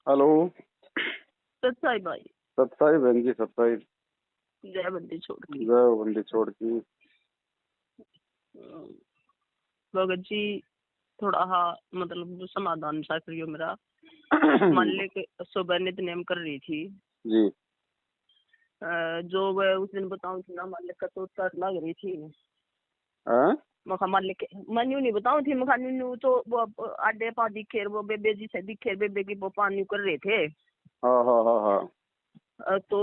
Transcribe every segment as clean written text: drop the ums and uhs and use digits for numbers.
Hello. सच्चाई भाई। सत्ताई बहन जी, सत्ताई। जय बंदी छोड़ की। जय हो बंदी छोड़ की। भगत जी थोड़ा हा मतलब समाधान सा करियो मेरा। मान ले के सुबह नित्य कर रही थी जी। जो वह उस दिन बताऊं थी ना, मान ले तो तट लग रही थी। हाँ मखा मान ले के मैं यूं नहीं बताऊं थी, मखा न्यू तो वो आडे पा दिखे, वो बेबे जी से दिखे, बेबे की वो पानी कर रहे थे। हाँ हाँ हाँ हाँ। तो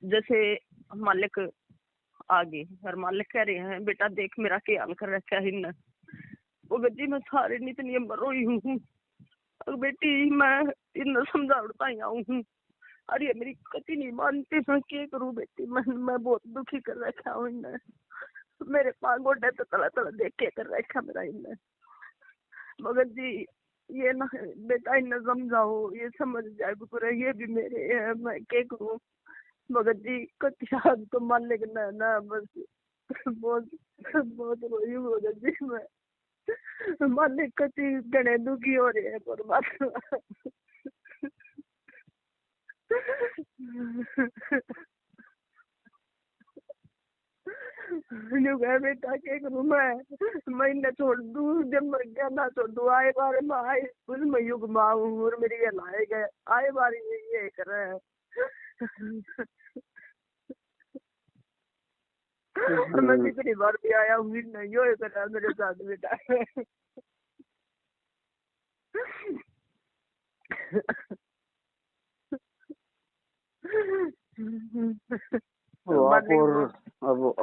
जैसे मालिक आगे और मालिक कह रहे हैं, बेटा देख मेरा क्या हाल कर रखा है इन। वो बच्ची मैं सारे नितनी रोई हूँ। और बेटी मैं इन समझाता ही आऊँ हूँ। अरे मेरी कति नहीं मानती, मैं क्या करूँ बेटी। मैं बहुत दुखी कर रखा हूँ इन्हें। मेरे पाँव गोडे तो तला तला देख के कर रखा मेरा इन्हें। मगर जी ये ना बेटा इन्हें समझाओ, ये समझ जाए पूरा, ये भी मेरे है, मैं क्या करूँ। मगर जी कतिया तो मान ले ना बस बहुत बहुत रोई हूँ मगर जी मैं। मान ले कति गणे दुखी हो रहे हैं परमात्मा। बेटा क्या करूँ मैं इन्हें छोड़ दूँ, जब मर गया ना छोड़ दूँ। आए बार में आए उसमें युग माऊँ और मेरी ये लाए गए आए बार ये कर रहे हैं। और मैं जितनी बार भी आया हूँ नहीं यो कर रहा मेरे साथ बेटा।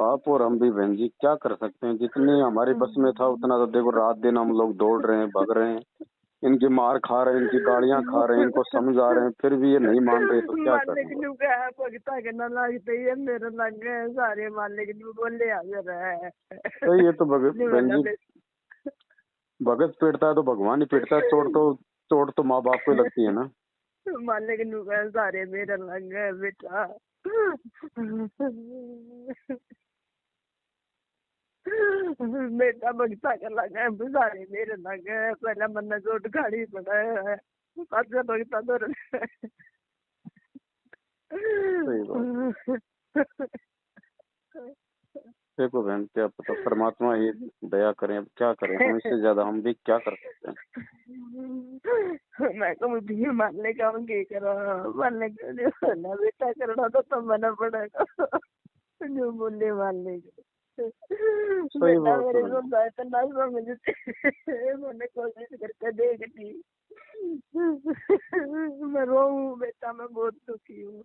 आप और हम भी बहन जी क्या कर सकते हैं। जितनी हमारी बस में था उतना तो देखो, रात दिन हम लोग दौड़ रहे हैं, भग रहे हैं, इनकी मार खा रहे हैं, इनकी गालियां खा रहे हैं, इनको समझा रहे हैं, फिर भी ये नहीं मान रहे, तो क्या करें। मालिक नु क्या भगता के ना लगते ही मेरे लग गए सारे। मालिक नु बोले आ रहा है सही है तो बहन जी, भगत पीटता है तो भगवान ही पीटता है। चोट तो माँ बाप को ही लगती है ना। मालिक नु क्या सारे मेरे लग गए बेटा। बेटा भगता के लग गए सारे मेरे लग गए। पहले मन चोट खाड़ी पड़ा है, अच्छा भगता तो सही बात। देखो बहन, क्या पता परमात्मा ही दया करें। अब क्या करें, हम इससे ज्यादा हम भी क्या कर सकते हैं। मैं तो भी मानने का क्या करा। मानने का ना बेटा करना तो मना पड़ेगा। जो बोले मानने का सही बेटा बात मेरे है। समझाए तो ना समझते। मैंने कोशिश करके देखती। मैं रो हूँ बेटा, मैं बहुत दुखी हूँ।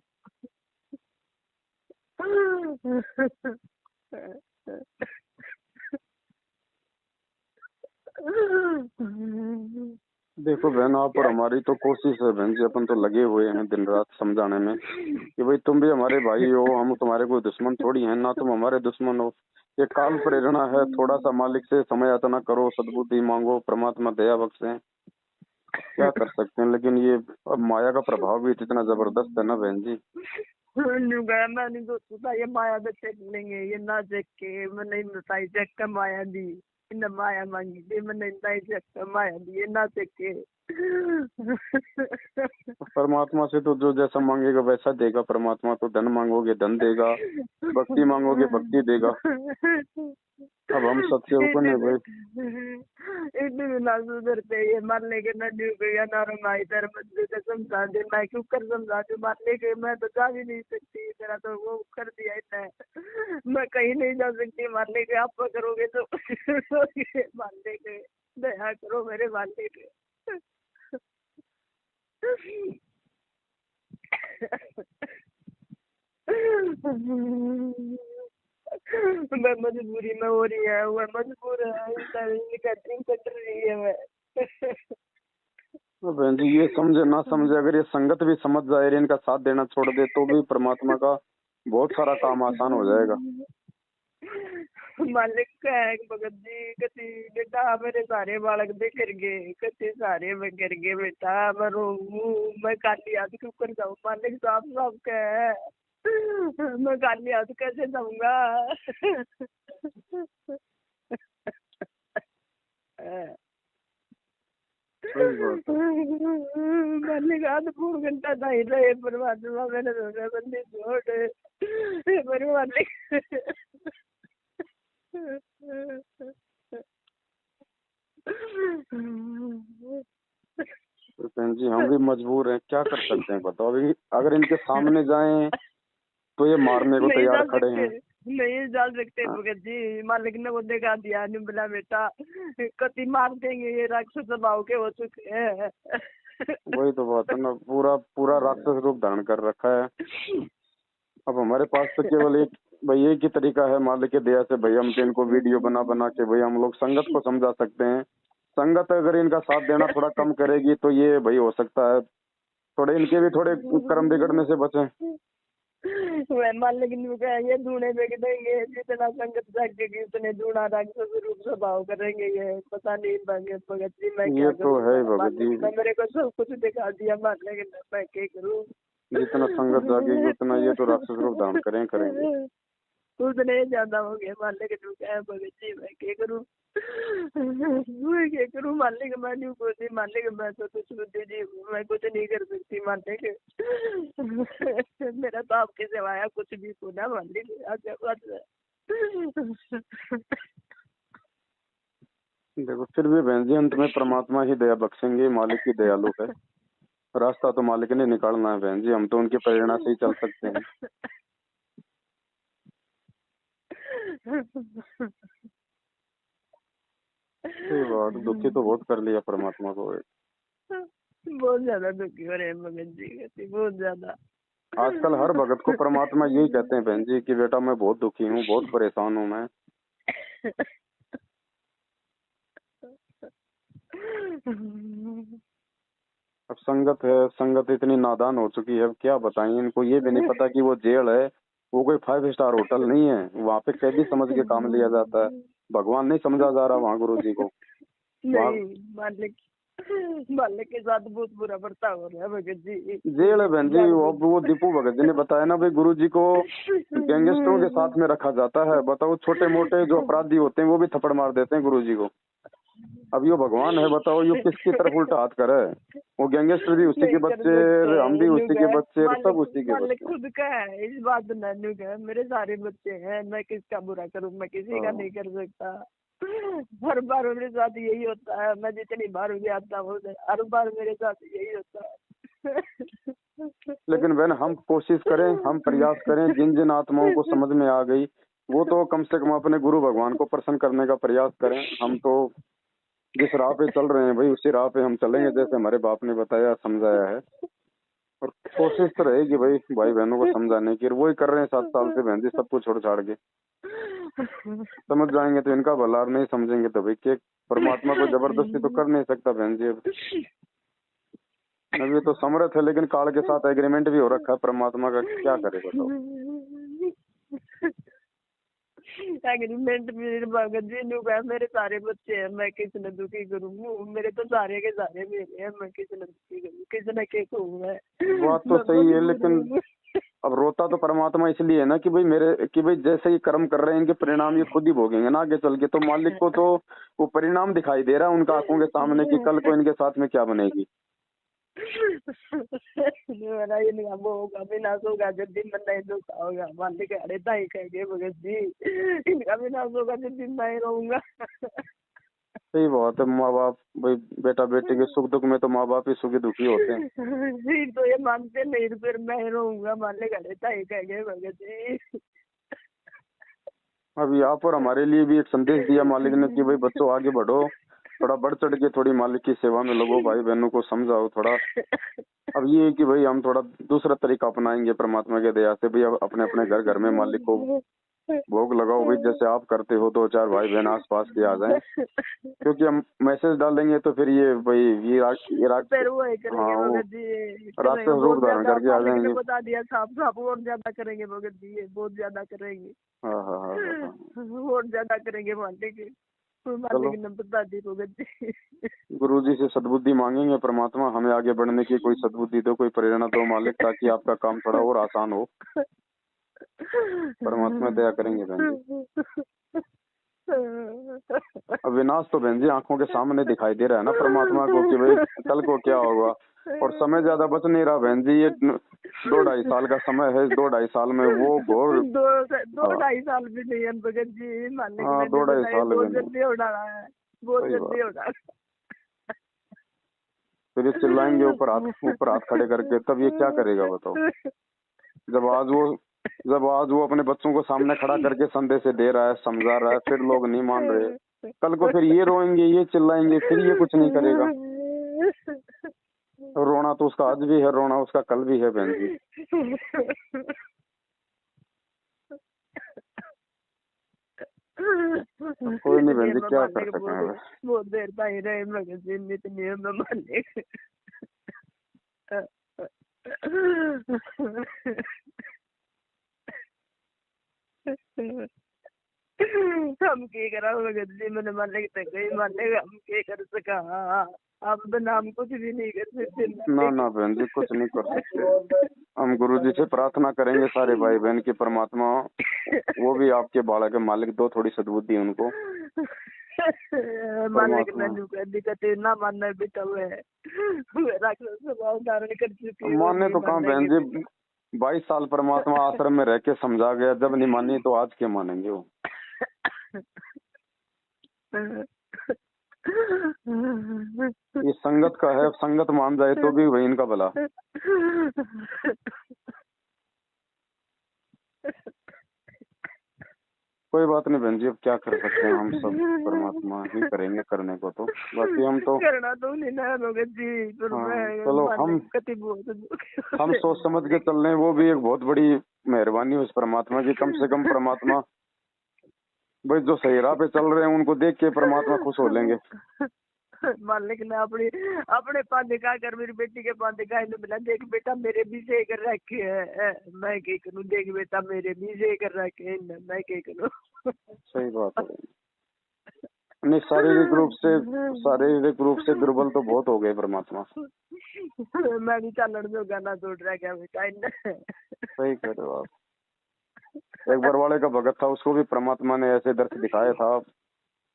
देखो बहन, आप और हमारी तो कोशिश है बहन जी, अपन तो लगे हुए हैं दिन रात समझाने में कि भाई तुम भी हमारे भाई हो, हम तुम्हारे कोई दुश्मन थोड़ी हैं, ना तुम हमारे दुश्मन हो। ये काल प्रेरणा है, थोड़ा सा मालिक से समय यातना करो, सद्बुद्धि मांगो, परमात्मा दया बख्शे। क्या कर सकते हैं, लेकिन ये अब माया का प्रभाव भी इतना जबरदस्त है ना बहन जी। मैंने सोचा ये माया तो चेक लेंगे, ये ना चेक के मैंने बताई चेक का माया दी। इन माया मांगी थी मैंने, चेक का माया दी, ये ना चेक के। परमात्मा से तो जो जैसा मांगेगा वैसा देगा परमात्मा। तो धन मांगोगे धन देगा, भक्ति मांगोगे भक्ति देगा। अब हम सबसे ऊपर नहीं भाई। इतने ना सुधरते ये मारने के न ड्यू गया ना रमाई तेरे बच्चे को समझा दे। मैं क्यों कर समझा दू मारने के, मैं तो जा भी नहीं सकती, तेरा तो वो कर दिया इतना। मैं कहीं नहीं जा सकती मारने के। आप करोगे तो मारने के दया करो मेरे मारने के। मैं मजबूरी में हो रही है, वह मजबूर है, कैटरिंग कर रही है मैं। तो बहन जी ये समझे ना समझे, अगर ये संगत भी समझ जाए, इनका साथ देना छोड़ दे, तो भी परमात्मा का बहुत सारा काम आसान हो जाएगा। मालिक का है भगत जी कति बेटा मेरे सारे बालक दे कर गए, कति सारे मैं कर गए बेटा। मैं रोऊं, मैं काली हाथ क्यों कर जाऊँ। मालिक साफ साफ का है, मैं काली हाथ कैसे जाऊंगा। सही बात है। मालिक आध पौन घंटा नहीं रहे परमात्मा, मैंने रोना बंदी छोड़ पर मालिक। तो बहन जी हम भी मजबूर हैं, क्या कर सकते हैं बताओ। अभी अगर इनके सामने जाएं तो ये मारने को नहीं जा तैयार खड़े सकते, हैं। नहीं जा सकते हाँ, भगत जी। मालिक ने वो देखा दिया नहीं बोला बेटा कति मार देंगे, ये राक्षस स्वभाव के हो चुके हैं। वही तो बात है ना, पूरा पूरा राक्षस रूप धारण कर रखा है। अब हमारे पास तो केवल एक भाई एक ही तरीका है मालिक की दया से, भाई हम तो इनको वीडियो बना बना के भाई हम लोग संगत को समझा सकते हैं। संगत अगर इनका साथ देना थोड़ा कम करेगी तो ये भाई हो सकता है थोड़े इनके भी थोड़े कर्म बिगड़ने से बचे। वह मालिक ने कहा ये धूने बेच देंगे, जितना संगत जागेगी उतने धूना राक्षस रूप स्वभाव करेंगे। ये पता नहीं भगत जी मैं ये क्या तो करूँ। है भगत जी, मालिक ने मेरे को सब कुछ दिखा दिया, मालिक ने मैं क्या करूँ। जितना संगत जागेगी उतना ये तो राक्षस रूप धारण करेंगे। उतने ज्यादा हो गए मालिक ने कहा भगत जी मैं क्या करूँ। मैं क्या करूँ मालिक, मैं नहीं बोलती मालिक, मैं तो कुछ बुद्धि जी मैं कुछ नहीं कर सकती मालिक। मेरा तो आपके सिवाय कुछ भी सुना मालिक आगे बस। देखो फिर भी बहन जी अंत में परमात्मा ही दया बख्शेंगे, मालिक ही दयालु है। रास्ता तो मालिक ने निकालना है बहन जी, हम तो उनकी प्रेरणा से ही चल सकते हैं। सही बात, दुखी तो बहुत कर लिया परमात्मा को। बहुत ज्यादा दुखी हो रहे हैं भगत जी कहती, बहुत ज्यादा। आजकल हर भगत को परमात्मा यही कहते हैं बहन जी कि बेटा मैं बहुत दुखी हूँ, बहुत परेशान हूँ मैं। अब संगत है, संगत इतनी नादान हो चुकी है, अब क्या बताएं इनको, ये भी नहीं पता कि वो जेल है, वो कोई 5 स्टार होटल नहीं है, वहाँ पे कैदी समझ के काम लिया जाता है। भगवान नहीं समझा जा रहा वहाँ गुरु जी को। वहाँ नहीं मालिक, मालिक के साथ बहुत बुरा बर्ताव हो रहा है भगत जी। जेल है बहन जी। वो दीपू भगत जी ने बताया ना भाई, गुरु जी को गैंगस्टरों के साथ में रखा जाता है। बताओ छोटे मोटे जो अपराधी होते हैं वो भी थप्पड़ मार देते हैं गुरु जी को। अब यो भगवान है, बताओ यो किसकी तरफ उल्टा हाथ करे। वो गैंगस्टर भी उसी के नहीं कर बच्चे, सकते हम भी उसी के बच्चे, सब मालिक, उसी के मालिक बच्चे। खुद का है इस बात नानू का, मेरे सारे बच्चे हैं, मैं किसका बुरा करूं, मैं किसी का नहीं कर सकता। हर बार मेरे साथ यही होता है, मैं जितनी बार भी आता हूँ हर बार मेरे साथ यही होता है। लेकिन बहन हम कोशिश करें, हम प्रयास करें, जिन जिन आत्माओं को समझ में आ गई वो तो कम से कम अपने गुरु भगवान को प्रसन्न करने का प्रयास करें। हम तो जिस राह पे चल रहे हैं भाई उसी राह पे हम चलेंगे, जैसे हमारे बाप ने बताया समझाया है। और कोशिश तो रहेगी भाई भाई बहनों को समझाने की, वही कर रहे हैं 7 साल से बहन जी, सब कुछ छोड़ छाड़ के। समझ जाएंगे तो इनका भला, और नहीं समझेंगे तो भाई के परमात्मा को जबरदस्ती तो कर नहीं सकता बहन जी। अब अभी तो समर्थ है, लेकिन काल के साथ एग्रीमेंट भी हो रखा है परमात्मा का, क्या करे बताओ। एग्रीमेंट मेरे भगत जी ने कहा मेरे सारे बच्चे हैं, मैं किसी ने दुखी करूँ, मेरे तो सारे के सारे मेरे हैं, मैं किसी ने दुखी करूँ, किसी ने क्या कहूँ मैं। बात तो सही है, लेकिन अब रोता तो परमात्मा इसलिए है ना कि भाई मेरे कि भाई जैसे ये कर्म कर रहे हैं इनके परिणाम ये खुद ही भोगेंगे ना आगे चल के। तो मालिक को तो वो परिणाम दिखाई दे रहा है उनका आंखों के सामने कि कल को इनके साथ में क्या बनेगी। मेरा ये नहीं वो होगा विनाश होगा जिस दिन मैं नहीं धोखा होगा, मालिक अरे ताई कहेंगे भगत जी इनका विनाश होगा जिस दिन मैं रहूंगा। सही बात है, माँ बाप भाई बेटा बेटे के सुख दुख में तो माँ बाप ही सुखी दुखी होते हैं। फिर तो ये मानते नहीं, फिर मैं रहूंगा, मालिक अरे ताई कहेंगे भगत जी। अभी आप और हमारे लिए भी एक संदेश दिया मालिक ने कि भाई बच्चों आगे बढ़ो, थोड़ा बढ़ चढ़ के थोड़ी मालिक की सेवा में लगो, भाई बहनों को समझाओ थोड़ा। अब ये है कि भाई हम थोड़ा दूसरा तरीका अपनाएंगे परमात्मा के दया से। भाई अब अपने अपने घर घर में मालिक को भोग लगाओ भाई, जैसे आप करते हो, 2-4 भाई बहन आस पास के आ जाए, क्योंकि हम मैसेज डालेंगे तो फिर ये भाई फिर वो करेंगे हाँ भगत जी, राक्षस रूप बहुत धारण ज्यादा करके आ मालिक ने जाएंगे। बता दिया साफ साफ, और ज्यादा करेंगे भगत जी, ये बहुत ज्यादा करेंगे। हाँ हाँ हाँ हाँ। और ज्यादा करेंगे मालिक, चलो मालिक ने बता दी भगत जी। गुरु जी से सद्बुद्धि मांगेंगे, परमात्मा हमें आगे बढ़ने की कोई सद्बुद्धि दो, कोई प्रेरणा दो मालिक, ताकि आपका काम थोड़ा और आसान हो। परमात्मा दया करेंगे बहन जी। अब विनाश तो बहन जी आंखों के सामने दिखाई दे रहा है ना परमात्मा को कि भाई कल को क्या होगा। और समय ज्यादा बच नहीं रहा बहन जी, ये 2-2.5 साल का समय है। इस 2-2.5 साल में वो घोर 2-2.5 साल भी नहीं है भगत जी, मालिक हाँ ने 2-2.5 साल बहुत में जल्दी उड़ाना है, बहुत सही जल्दी बात। उड़ाना। फिर ये चिल्लाएंगे ऊपर हाथ खड़े करके, तब ये क्या करेगा बताओ। जब आज वो अपने बच्चों को सामने खड़ा करके संदेश दे रहा है, समझा रहा है, फिर लोग नहीं मान रहे, कल को फिर ये रोएंगे, ये चिल्लाएंगे, फिर ये कुछ नहीं करेगा। रोना तो उसका आज भी है, रोना उसका कल भी है बहन जी। कोई नहीं बहन जी, क्या कर सकें अब। बहुत देर ताई रहे भगत जी, इतनी में मालिक। हम के करा भगत जी, मैंने मालिक तक गई, मालिक हम के कर सका, आप बिना हम कुछ भी नहीं कर सकते। ना ना बहन जी, कुछ नहीं कर सकते। हम गुरु जी से प्रार्थना करेंगे सारे भाई बहन की, परमात्मा वो भी आपके बालक के मालिक दो थोड़ी सद्बुद्धि उनको। मालिक ने दिक्कत ना मानना बेटा है, राक्षस स्वभाव धारण कर चुकी है। माने तो कहाँ बहन जी, 22 साल परमात्मा आश्रम में रह के समझा गया, जब नहीं मानी तो आज क्या मानेंगे वो। ये संगत का है, संगत मान जाए तो भी वही इनका भला। कोई बात नहीं बहन जी, अब क्या कर सकते हैं, हम सब परमात्मा ही करेंगे करने को तो। बाकी हम तो करना तो नहीं ना भगत जी, पर चलो हम सोच समझ के चल रहे हैं, वो भी एक बहुत बड़ी मेहरबानी उस परमात्मा की। कम से कम परमात्मा भाई जो सही राह पे चल रहे हैं उनको देख के परमात्मा खुश हो लेंगे। मालिक ने अपने पास दिखा कर मेरी बेटी के पास दिखाई तो मिला, देख बेटा मेरे भी से कर रखे है, मैं क्या करूं, देख बेटा मेरे भी से कर रखे है, मैं क्या करूं। सही बात है। नहीं शारीरिक रूप से दुर्बल तो बहुत हो गए परमात्मा। मैं भी चालन जो गाना जोड़ रहा क्या बेटा। सही कह रहे हो आप। एक बरवाड़े का भगत था, उसको भी परमात्मा ने ऐसे दर्श दिखाया था।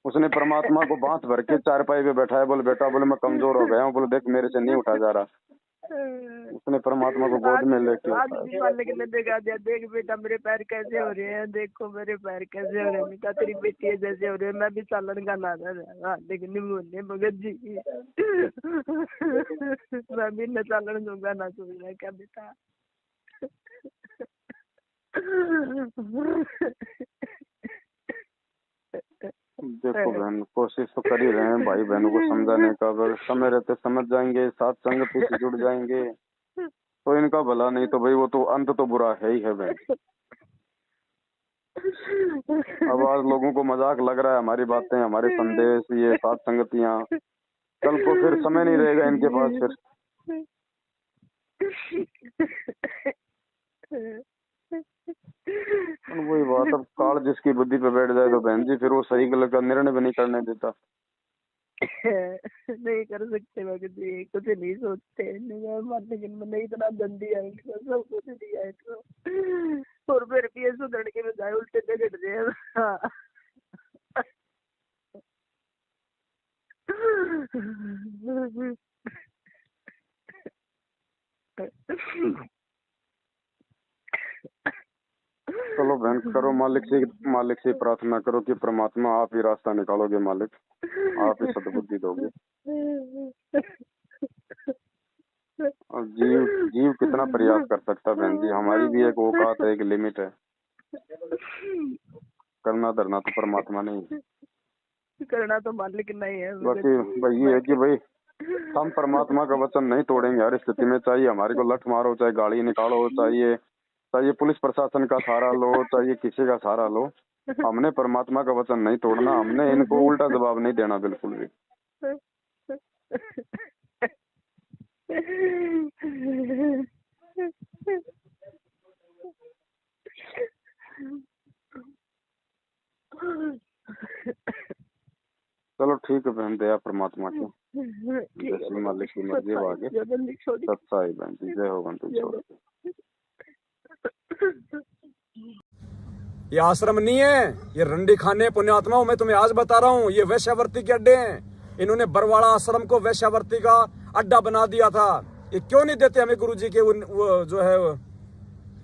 उसने परमात्मा को बांस भर के चारपाई पे बैठाया, बोले बेटा, बोले मैं कमजोर हो गया हूँ, बोले देख मेरे से नहीं उठा जा रहा। उसने परमात्मा को गोद में लेके मालिक ने दिखा दिया, देख बेटा मेरे पैर कैसे हो रहे हैं, देखो मेरे पैर कैसे हो रहे हैं बेटा, तेरी बेटी जैसे हो रहे हैं, मैं भी चालन का नाना लेकिन बोलने भगत जी। मैं भी न चालन दूंगा ना सुन रहा क्या बेटा। देखो बहन, कोशिश तो कर ही रहे हैं भाई बहनों को समझाने का। अगर समय रहते समझ जाएंगे, साथ संगति से जुड़ जाएंगे तो इनका भला, नहीं तो भाई वो तो अंत तो बुरा है ही है बहन। अब आज लोगों को मजाक लग रहा है हमारी बातें, हमारे संदेश, ये साथ संगतियां, कल को फिर समय नहीं रहेगा इनके पास फिर। वही बात, अब काल जिसकी बुद्धि पे बैठ जाए तो बहन जी फिर वो सही गलत का निर्णय भी नहीं करने देता। नहीं कर सकते भगत जी, कुछ नहीं सोचते, लेकिन मैंने इतना धन दिया है, सब कुछ दिया है तो, और फिर भी सुधरने के बजाय उल्टे झगड़ रहे हैं। चलो बहन, करो मालिक से प्रार्थना करो कि परमात्मा आप ही रास्ता निकालोगे मालिक, आप ही सद्बुद्धि दोगे। और जीव कितना प्रयास कर सकता है बहन जी, हमारी भी एक औकात है, एक लिमिट है। करना धरना तो परमात्मा नहीं, करना तो मालिक नहीं है। बाकी भाई ये है कि भाई हम परमात्मा का वचन नहीं तोड़ेंगे हर स्थिति में, चाहिए हमारे को लठ मारो, चाहे गाड़ी निकालो, चाहिए पुलिस प्रशासन का सहारा लो, चाहिए किसी का सहारा लो, हमने परमात्मा का वचन नहीं तोड़ना, हमने इनको उल्टा जवाब नहीं देना बिल्कुल भी। चलो ठीक है बहन, दया परमात्मा की, जैसे मालिक की मर्जी हो आगे। सच्चाई बहन जी, जय हो बंधु छोड़। ये आश्रम नहीं है, ये रंडी खाने पुण्यात्माओं। मैं तुम्हें आज बता रहा हूँ, ये वैश्यावर्ती के अड्डे हैं। इन्होंने बरवाड़ा आश्रम को वैश्यावर्ती का अड्डा बना दिया था। ये क्यों नहीं देते हमें गुरुजी के वो जो है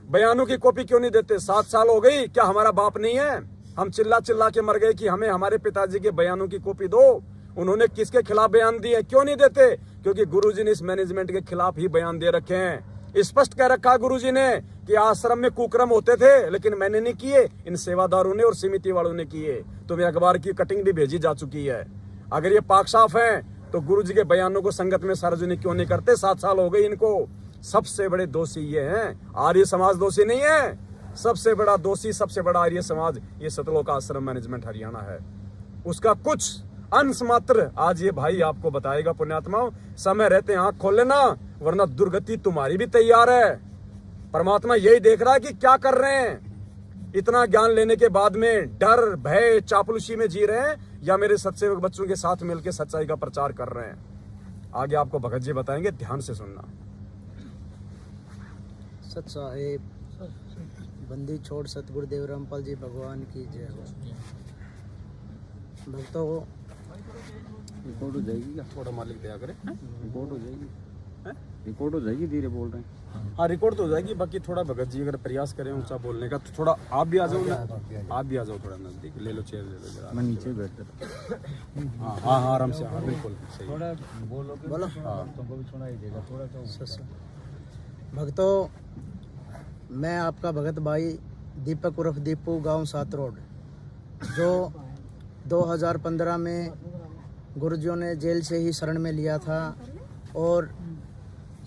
बयानों की कॉपी क्यों नहीं देते? 7 साल हो गई, क्या हमारा बाप नहीं है? हम चिल्ला चिल्ला के मर गए कि हमें हमारे पिताजी के बयानों की कॉपी दो। उन्होंने किसके खिलाफ बयान दिए, क्यों नहीं देते? क्योंकि गुरुजी ने इस मैनेजमेंट के खिलाफ ही बयान दे रखे हैं। स्पष्ट कह रखा गुरुजी ने कि आश्रम में कुक्रम होते थे, लेकिन मैंने नहीं किए, इन सेवादारों ने और समिति वालों ने किए। तुम्हें अखबार की कटिंग भी भेजी जा चुकी है। अगर ये पाक साफ है तो गुरुजी के बयानों को संगत में सार्वजनिक क्यों नहीं करते? 7 साल हो गए इनको। सबसे बड़े दोषी ये हैं, आर्य समाज दोषी नहीं है। सबसे बड़ा दोषी, सबसे बड़ा आर्य समाज ये सतलोक आश्रम मैनेजमेंट हरियाणा है। उसका कुछ अंश मात्र आज ये भाई आपको बताएगा। पुण्यात्माओं, समय रहते आंख खोल लेना, वरना दुर्गति तुम्हारी भी तैयार है। परमात्मा यही देख रहा है कि क्या कर रहे हैं। इतना ज्ञान लेने के बाद में डर, भय, चापलूसी में जी रहे हैं, या मेरे सत्सेवक बच्चों के साथ मिलकर सच्चाई का प्रचार कर रहे हैं। आगे आपको भगत जी बताएंगे, ध्यान से सुनना। सत साहेब बंदी छोड़ सतगुरुदेव रामपाल जी भगवान की जय हो। भक्तों रिकॉर्ड हो जाएगी क्या? थोड़ा मालिक दया करे। रिकॉर्ड हो जाएगी, रिकॉर्ड हो जाएगी, धीरे बोल रहे हैं। हाँ, रिकॉर्ड तो हो जाएगी। बाकी थोड़ा भगत जी अगर प्रयास करें ऊंचा बोलने का, तो थोड़ा आप भी आ जाओ ना, आप भी आ जाओ थोड़ा नजदीक। ले लो चेयर, ले लो जरा। मैं नीचे बैठ जाता। हाँ हाँ हाँ, आराम से। हाँ बिल्कुल सही। थोड़ा बोलो। हाँ तुमको भी सुनाई देगा थोड़ा तो। भक्तों, मैं आपका भगत भाई दीपक उर्फ दीपू, गांव 7 रोड, जो 2015 में गुरुजियों ने जेल से ही शरण में लिया था, और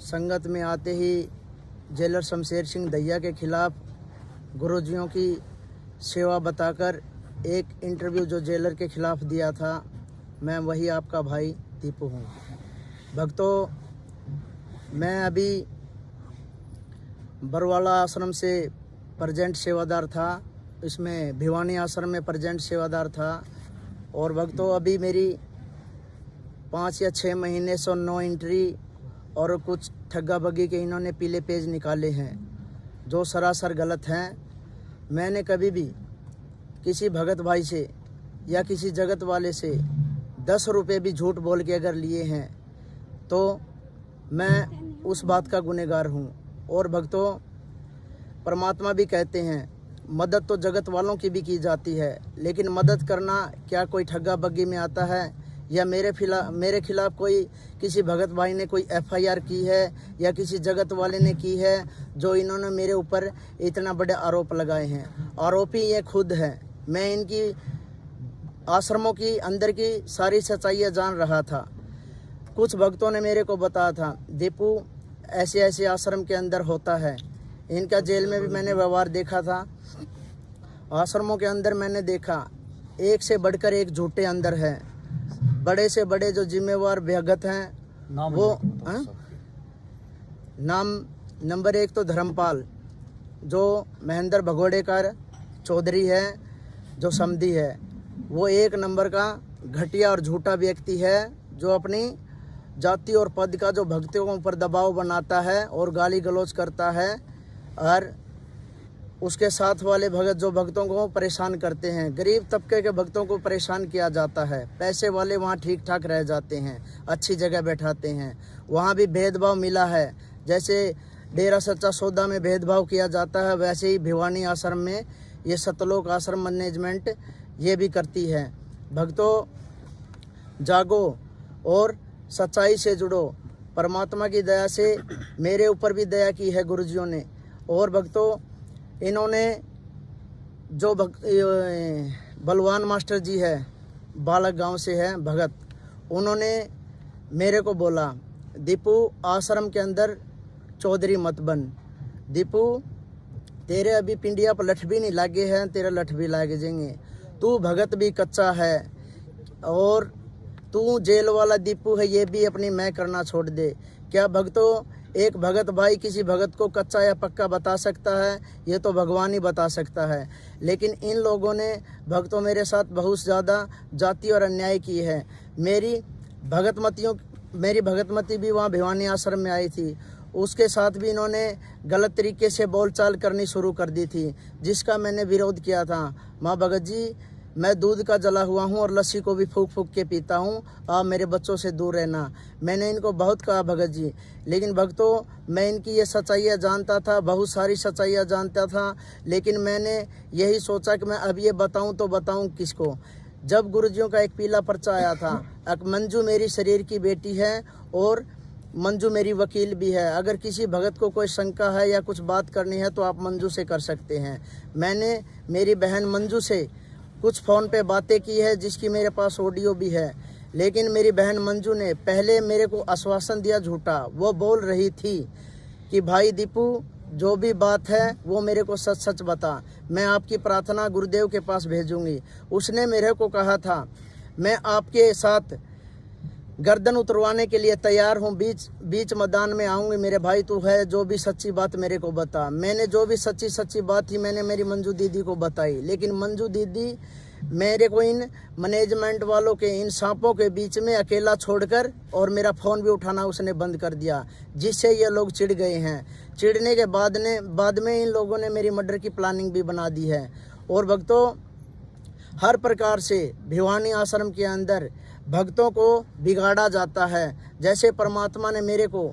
संगत में आते ही जेलर शमशेर सिंह दहिया के खिलाफ गुरुजियों की सेवा बताकर एक इंटरव्यू जो जेलर के खिलाफ दिया था, मैं वही आपका भाई दीपू हूँ। भक्तों, मैं अभी बरवाला आश्रम से प्रेजेंट सेवादार था, इसमें भिवानी आश्रम में प्रेजेंट सेवादार था। और भक्तों, अभी मेरी 5 या 6 महीने से 9 एंट्री और कुछ ठग्गा बग्गी के इन्होंने पीले पेज निकाले हैं, जो सरासर गलत हैं। मैंने कभी भी किसी भगत भाई से या किसी जगत वाले से 10 रुपये भी झूठ बोल के अगर लिए हैं तो मैं उस बात का गुनहगार हूँ। और भक्तों, परमात्मा भी कहते हैं मदद तो जगत वालों की भी की जाती है, लेकिन मदद करना क्या कोई ठग्गा बग्गी में आता है? या मेरे खिलाफ कोई किसी भगत भाई ने कोई FIR की है या किसी जगत वाले ने की है, जो इन्होंने मेरे ऊपर इतना बड़े आरोप लगाए हैं? आरोपी ये खुद है। मैं इनकी आश्रमों की अंदर की सारी सच्चाइयाँ जान रहा था। कुछ भक्तों ने मेरे को बताया था, दीपू ऐसे ऐसे आश्रम के अंदर होता है। इनका जेल में भी मैंने व्यवहार देखा था। आश्रमों के अंदर मैंने देखा एक से बढ़कर एक झूठे अंदर है। बड़े से बड़े जो जिम्मेवार भगत हैं वो नाम नंबर 1 तो धर्मपाल, जो महेंद्र भगोड़ेकर चौधरी है, जो समधी है, वो 1 नंबर का घटिया और झूठा व्यक्ति है, जो अपनी जाति और पद का जो भक्तों के ऊपर दबाव बनाता है और गाली गलौज करता है। और उसके साथ वाले भगत जो भक्तों को परेशान करते हैं, गरीब तबके के भक्तों को परेशान किया जाता है। पैसे वाले वहाँ ठीक ठाक रह जाते हैं, अच्छी जगह बैठाते हैं। वहाँ भी भेदभाव मिला है। जैसे डेरा सच्चा सौदा में भेदभाव किया जाता है, वैसे ही भिवानी आश्रम में ये सतलोक आश्रम मैनेजमेंट ये भी करती है। भक्तों, जागो और सच्चाई से जुड़ो। परमात्मा की दया से मेरे ऊपर भी दया की है गुरुजियों ने। और भक्तों, इन्होंने जो बलवान मास्टर जी है, बालक गांव से है भगत, उन्होंने मेरे को बोला, दीपू आश्रम के अंदर चौधरी मत बन। दीपू, तेरे अभी पिंडिया पर लठ भी नहीं लागे हैं, तेरा लठ भी लागे जाएंगे। तू भगत भी कच्चा है और तू जेल वाला दीपू है, ये भी अपनी मैं करना छोड़ दे। क्या भक्तों, एक भगत भाई किसी भगत को कच्चा या पक्का बता सकता है? ये तो भगवान ही बता सकता है। लेकिन इन लोगों ने भक्तों मेरे साथ बहुत ज़्यादा जाति और अन्याय की है। मेरी भगतमती भी वहाँ भिवानी आश्रम में आई थी उसके साथ भी इन्होंने गलत तरीके से बोलचाल करनी शुरू कर दी थी, जिसका मैंने विरोध किया था। माँ भगत जी, मैं दूध का जला हुआ हूँ और लस्सी को भी फूंक फूंक के पीता हूँ, आप मेरे बच्चों से दूर रहना। मैंने इनको बहुत कहा भगत जी, लेकिन भक्तों मैं इनकी ये सच्चाइयाँ जानता था, बहुत सारी सच्चाइयाँ जानता था, लेकिन मैंने यही सोचा कि मैं अब ये बताऊँ तो बताऊँ किसको। जब गुरुजियों का एक पीला पर्चा आया था, अब मंजू मेरी शरीर की बेटी है और मंजू मेरी वकील भी है, अगर किसी भगत को कोई शंका है या कुछ बात करनी है तो आप मंजू से कर सकते हैं। मैंने मेरी बहन मंजू से कुछ फ़ोन पे बातें की है, जिसकी मेरे पास ऑडियो भी है, लेकिन मेरी बहन मंजू ने पहले मेरे को आश्वासन दिया झूठा। वो बोल रही थी कि भाई दीपू, जो भी बात है वो मेरे को सच सच बता, मैं आपकी प्रार्थना गुरुदेव के पास भेजूंगी। उसने मेरे को कहा था मैं आपके साथ गर्दन उतरवाने के लिए तैयार हूँ, बीच मैदान में आऊँगी, मेरे भाई तू है, जो भी सच्ची बात मेरे को बता। मैंने जो भी सच्ची बात थी मैंने मेरी मंजू दीदी को बताई, लेकिन मंजू दीदी मेरे को इन मैनेजमेंट वालों के, इन सांपों के बीच में अकेला छोड़कर और मेरा फ़ोन भी उठाना उसने बंद कर दिया, जिससे ये लोग चिढ़ गए हैं। चिढ़ने के बाद में इन लोगों ने मेरी मर्डर की प्लानिंग भी बना दी है। और भक्तों, हर प्रकार से भिवानी आश्रम के अंदर भक्तों को बिगाड़ा जाता है। जैसे परमात्मा ने मेरे को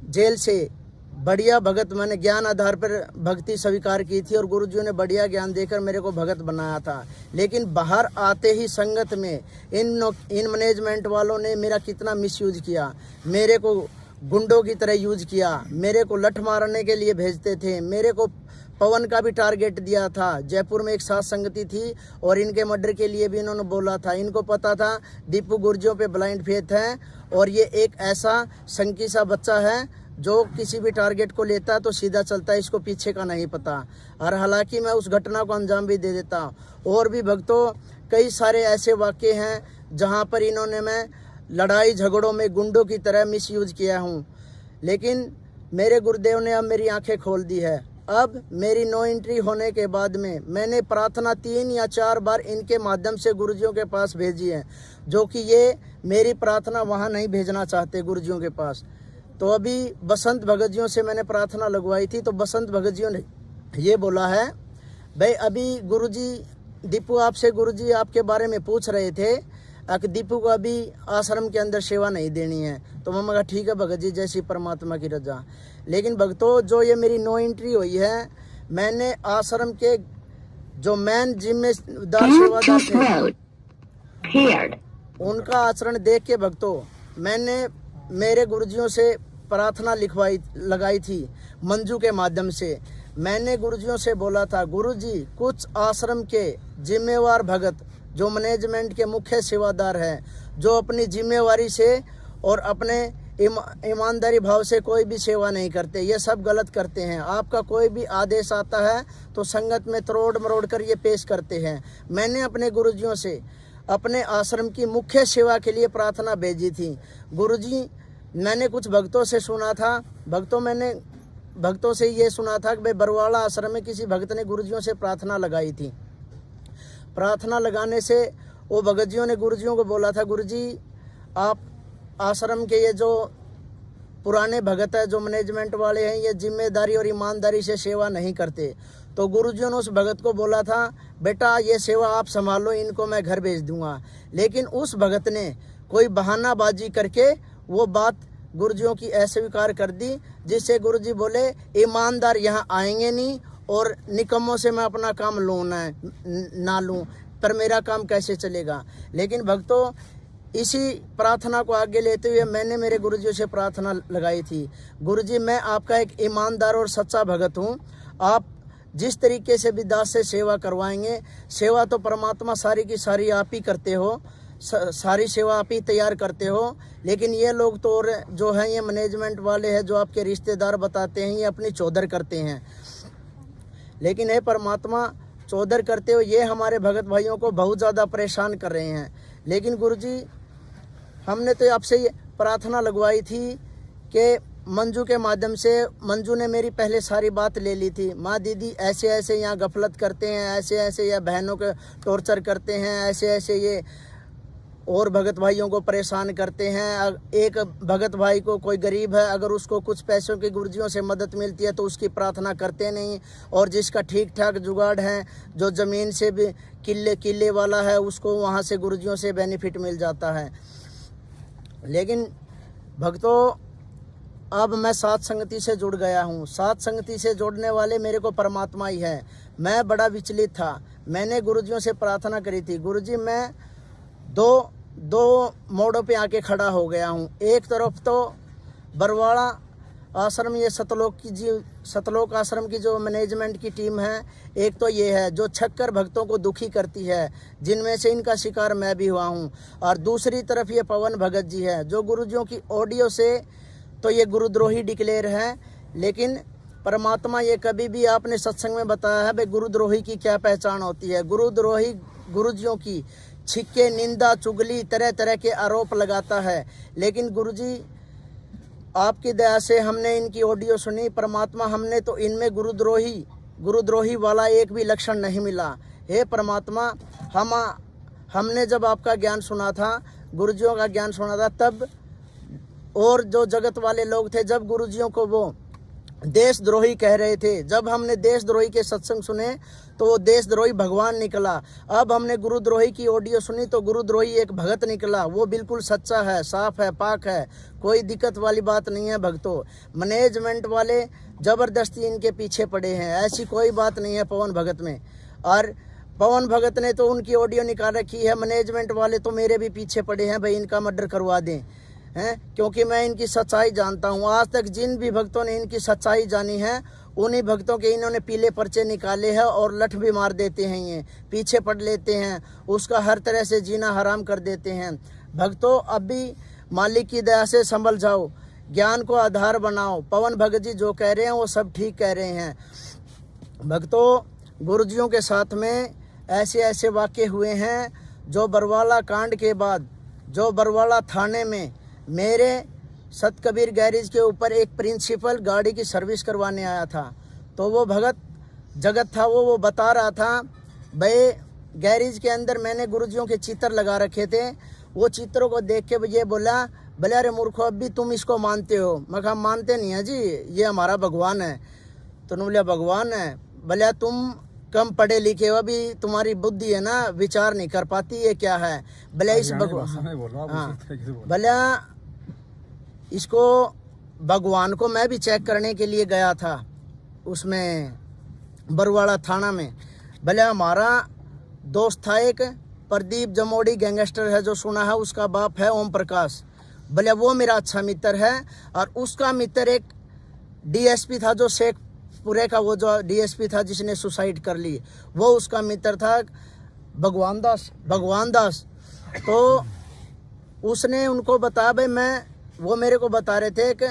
जेल से बढ़िया भगत, मैंने ज्ञान आधार पर भक्ति स्वीकार की थी और गुरुजियों ने बढ़िया ज्ञान देकर मेरे को भगत बनाया था, लेकिन बाहर आते ही संगत में इन मैनेजमेंट वालों ने मेरा कितना मिसयूज किया, मेरे को गुंडों की तरह यूज किया, मेरे को लठ मारने के लिए भेजते थे, मेरे को पवन का भी टारगेट दिया था। जयपुर में एक साथ संगति थी और इनके मर्डर के लिए भी इन्होंने बोला था। इनको पता था दीपू गुर्जियों पे ब्लाइंड फेथ है और ये एक ऐसा संकी सा बच्चा है जो किसी भी टारगेट को लेता है तो सीधा चलता है, इसको पीछे का नहीं पता। और हालांकि मैं उस घटना को अंजाम भी दे देता। और भी भक्तों, कई सारे ऐसे वाक़े हैं जहाँ पर इन्होंने मैं लड़ाई झगड़ों में गुंडों की तरह मिसयूज किया हूँ, लेकिन मेरे गुरुदेव ने अब मेरी आंखें खोल दी है। अब मेरी नो एंट्री होने के बाद में मैंने प्रार्थना 3 या 4 बार इनके माध्यम से गुरुजियों के पास भेजी है, जो कि ये मेरी प्रार्थना वहाँ नहीं भेजना चाहते गुरुजियों के पास। तो अभी बसंत भगत जियों से मैंने प्रार्थना लगवाई थी, तो बसंत भगत जियों ने ये बोला है, भाई अभी गुरुजी दीपू आपसे गुरुजी आपके बारे में पूछ रहे थे कि दीपू को अभी आश्रम के अंदर सेवा नहीं देनी है। तो मैं कहा ठीक है भगत जी, जैसी परमात्मा की रजा। लेकिन भक्तों, जो ये मेरी नो एंट्री हुई है, मैंने आश्रम के जो मेन जिम्मेदार सेवादार थे उनका आचरण देख के भक्तों, मैंने मेरे गुरुजियों से प्रार्थना लगाई थी मंजू के माध्यम से। मैंने गुरुजियों से बोला था, गुरुजी कुछ आश्रम के जिम्मेवार भगत जो मैनेजमेंट के मुख्य सेवादार हैं, जो अपनी जिम्मेवारी से और अपने ईमानदारी भाव से कोई भी सेवा नहीं करते, ये सब गलत करते हैं। आपका कोई भी आदेश आता है तो संगत में तरोड़ मरोड़ कर ये पेश करते हैं। मैंने अपने गुरुजियों से अपने आश्रम की मुख्य सेवा के लिए प्रार्थना भेजी थी। गुरुजी, मैंने कुछ भक्तों से सुना था, भक्तों से ये सुना था कि भाई बरवाड़ा आश्रम में किसी भक्त ने गुरुजियों से प्रार्थना लगाई थी। प्रार्थना लगाने से वो भगतजियों ने गुरुजियों को बोला था, गुरुजी आप आश्रम के ये जो पुराने भगत है, जो मैनेजमेंट वाले हैं, ये जिम्मेदारी और ईमानदारी से सेवा नहीं करते। तो गुरुजियों ने उस भगत को बोला था, बेटा ये सेवा आप संभालो, इनको मैं घर भेज दूंगा। लेकिन उस भगत ने कोई बहानाबाजी करके वो बात गुरुजियों की अस्वीकार कर दी, जिससे गुरुजी बोले ईमानदार यहाँ आएंगे नहीं और निकम्मों से मैं अपना काम लूँ ना लूँ, पर मेरा काम कैसे चलेगा। लेकिन भक्तों, इसी प्रार्थना को आगे लेते हुए मैंने मेरे गुरुजियों से प्रार्थना लगाई थी, गुरुजी मैं आपका एक ईमानदार और सच्चा भगत हूँ, आप जिस तरीके से भी दास से सेवा करवाएंगे, सेवा तो परमात्मा सारी की सारी आप ही करते हो, सारी सेवा आप ही तैयार करते हो। लेकिन ये लोग तो और जो हैं, ये मैनेजमेंट वाले हैं, जो आपके रिश्तेदार बताते हैं, ये अपनी चौधर करते हैं। लेकिन हे परमात्मा, चौधर करते हुए ये हमारे भगत भाइयों को बहुत ज़्यादा परेशान कर रहे हैं। लेकिन गुरुजी, हमने तो आपसे प्रार्थना लगवाई थी कि मंजू के माध्यम से, मंजू ने मेरी पहले सारी बात ले ली थी, माँ दीदी ऐसे ऐसे यहाँ गफलत करते हैं, ऐसे ऐसे ये बहनों के टॉर्चर करते हैं, ऐसे ऐसे ये और भगत भाइयों को परेशान करते हैं। एक भगत भाई को, कोई गरीब है, अगर उसको कुछ पैसों की गुरुजियों से मदद मिलती है तो उसकी प्रार्थना करते नहीं, और जिसका ठीक ठाक जुगाड़ है, जो ज़मीन से भी किले वाला है, उसको वहाँ से गुरुजियों से बेनिफिट मिल जाता है। लेकिन भक्तों, अब मैं सात संगति से जुड़ गया हूँ। सात संगति से जुड़ने वाले मेरे को परमात्मा ही है। मैं बड़ा विचलित था। मैंने गुरुजियों से प्रार्थना करी थी, गुरुजी मैं दो मोड़ों पे आके खड़ा हो गया हूँ। एक तरफ तो बरवाड़ा आश्रम, ये सतलोक आश्रम की जो मैनेजमेंट की टीम है, एक तो ये है जो छक्कर भक्तों को दुखी करती है, जिनमें से इनका शिकार मैं भी हुआ हूँ। और दूसरी तरफ ये पवन भगत जी है, जो गुरुजियों की ऑडियो से तो ये गुरुद्रोही डिक्लेयर है, लेकिन परमात्मा ये कभी भी आपने सत्संग में बताया है भाई गुरुद्रोही की क्या पहचान होती है। गुरुद्रोही गुरुजियों की छिक्के, निंदा, चुगली, तरह तरह के आरोप लगाता है। लेकिन गुरुजी आपकी दया से हमने इनकी ऑडियो सुनी, परमात्मा हमने तो इनमें गुरुद्रोही वाला एक भी लक्षण नहीं मिला। हे परमात्मा, हमने जब आपका ज्ञान सुना था, गुरुजियों का ज्ञान सुना था, तब और जो जगत वाले लोग थे, जब गुरुजियों को वो देशद्रोही कह रहे थे, जब हमने देशद्रोही के सत्संग सुने तो वो देशद्रोही भगवान निकला। अब हमने गुरुद्रोही की ऑडियो सुनी तो गुरुद्रोही एक भगत निकला। वो बिल्कुल सच्चा है, साफ है, पाक है, कोई दिक्कत वाली बात नहीं है। भक्तों, मैनेजमेंट वाले जबरदस्ती इनके पीछे पड़े हैं, ऐसी कोई बात नहीं है पवन भगत में। और पवन भगत ने तो उनकी ऑडियो निकाल रखी है, मैनेजमेंट वाले तो मेरे भी पीछे पड़े हैं भाई इनका मर्डर करवा दें, हैं, क्योंकि मैं इनकी सच्चाई जानता हूँ। आज तक जिन भी भक्तों ने इनकी सच्चाई जानी है, उन्हीं भक्तों के इन्होंने पीले पर्चे निकाले हैं और लठ भी मार देते हैं, ये पीछे पड़ लेते हैं, उसका हर तरह से जीना हराम कर देते हैं। भक्तों, अब भी मालिक की दया से संभल जाओ, ज्ञान को आधार बनाओ। पवन भगत जी जो कह रहे हैं वो सब ठीक कह रहे हैं। भक्तों, गुरुजियों के साथ में ऐसे ऐसे वाक़े हुए हैं, जो बरवाला कांड के बाद, जो बरवाला थाने में मेरे सतकबीर गैरेज के ऊपर एक प्रिंसिपल गाड़ी की सर्विस करवाने आया था, तो वो भगत जगत था, वो बता रहा था भाई गैरेज के अंदर मैंने गुरुजियों के चित्र लगा रखे थे। वो चित्रों को देख के ये बोला, भले अरे मूर्खो, अब भी तुम इसको मानते हो? मैं कहा मानते नहीं है जी, ये हमारा भगवान है। तो उन्होंने बोला भगवान है? भले तुम कम पढ़े लिखे हो, अभी तुम्हारी बुद्धि है ना, विचार नहीं कर पाती, ये क्या है? भले इस भगवान, हाँ, भले इसको भगवान को मैं भी चेक करने के लिए गया था उसमें बरवाड़ा थाना में। भले हमारा दोस्त था एक प्रदीप जमोड़ी, गैंगस्टर है जो सुना है, उसका बाप है ओम प्रकाश। भले वो मेरा अच्छा मित्र है, और उसका मित्र एक डीएसपी था जो शेखपुरे का, वो जो डीएसपी था जिसने सुसाइड कर ली, वो उसका मित्र था भगवान दास। तो उसने उनको बताया भाई वो मेरे को बता रहे थे कि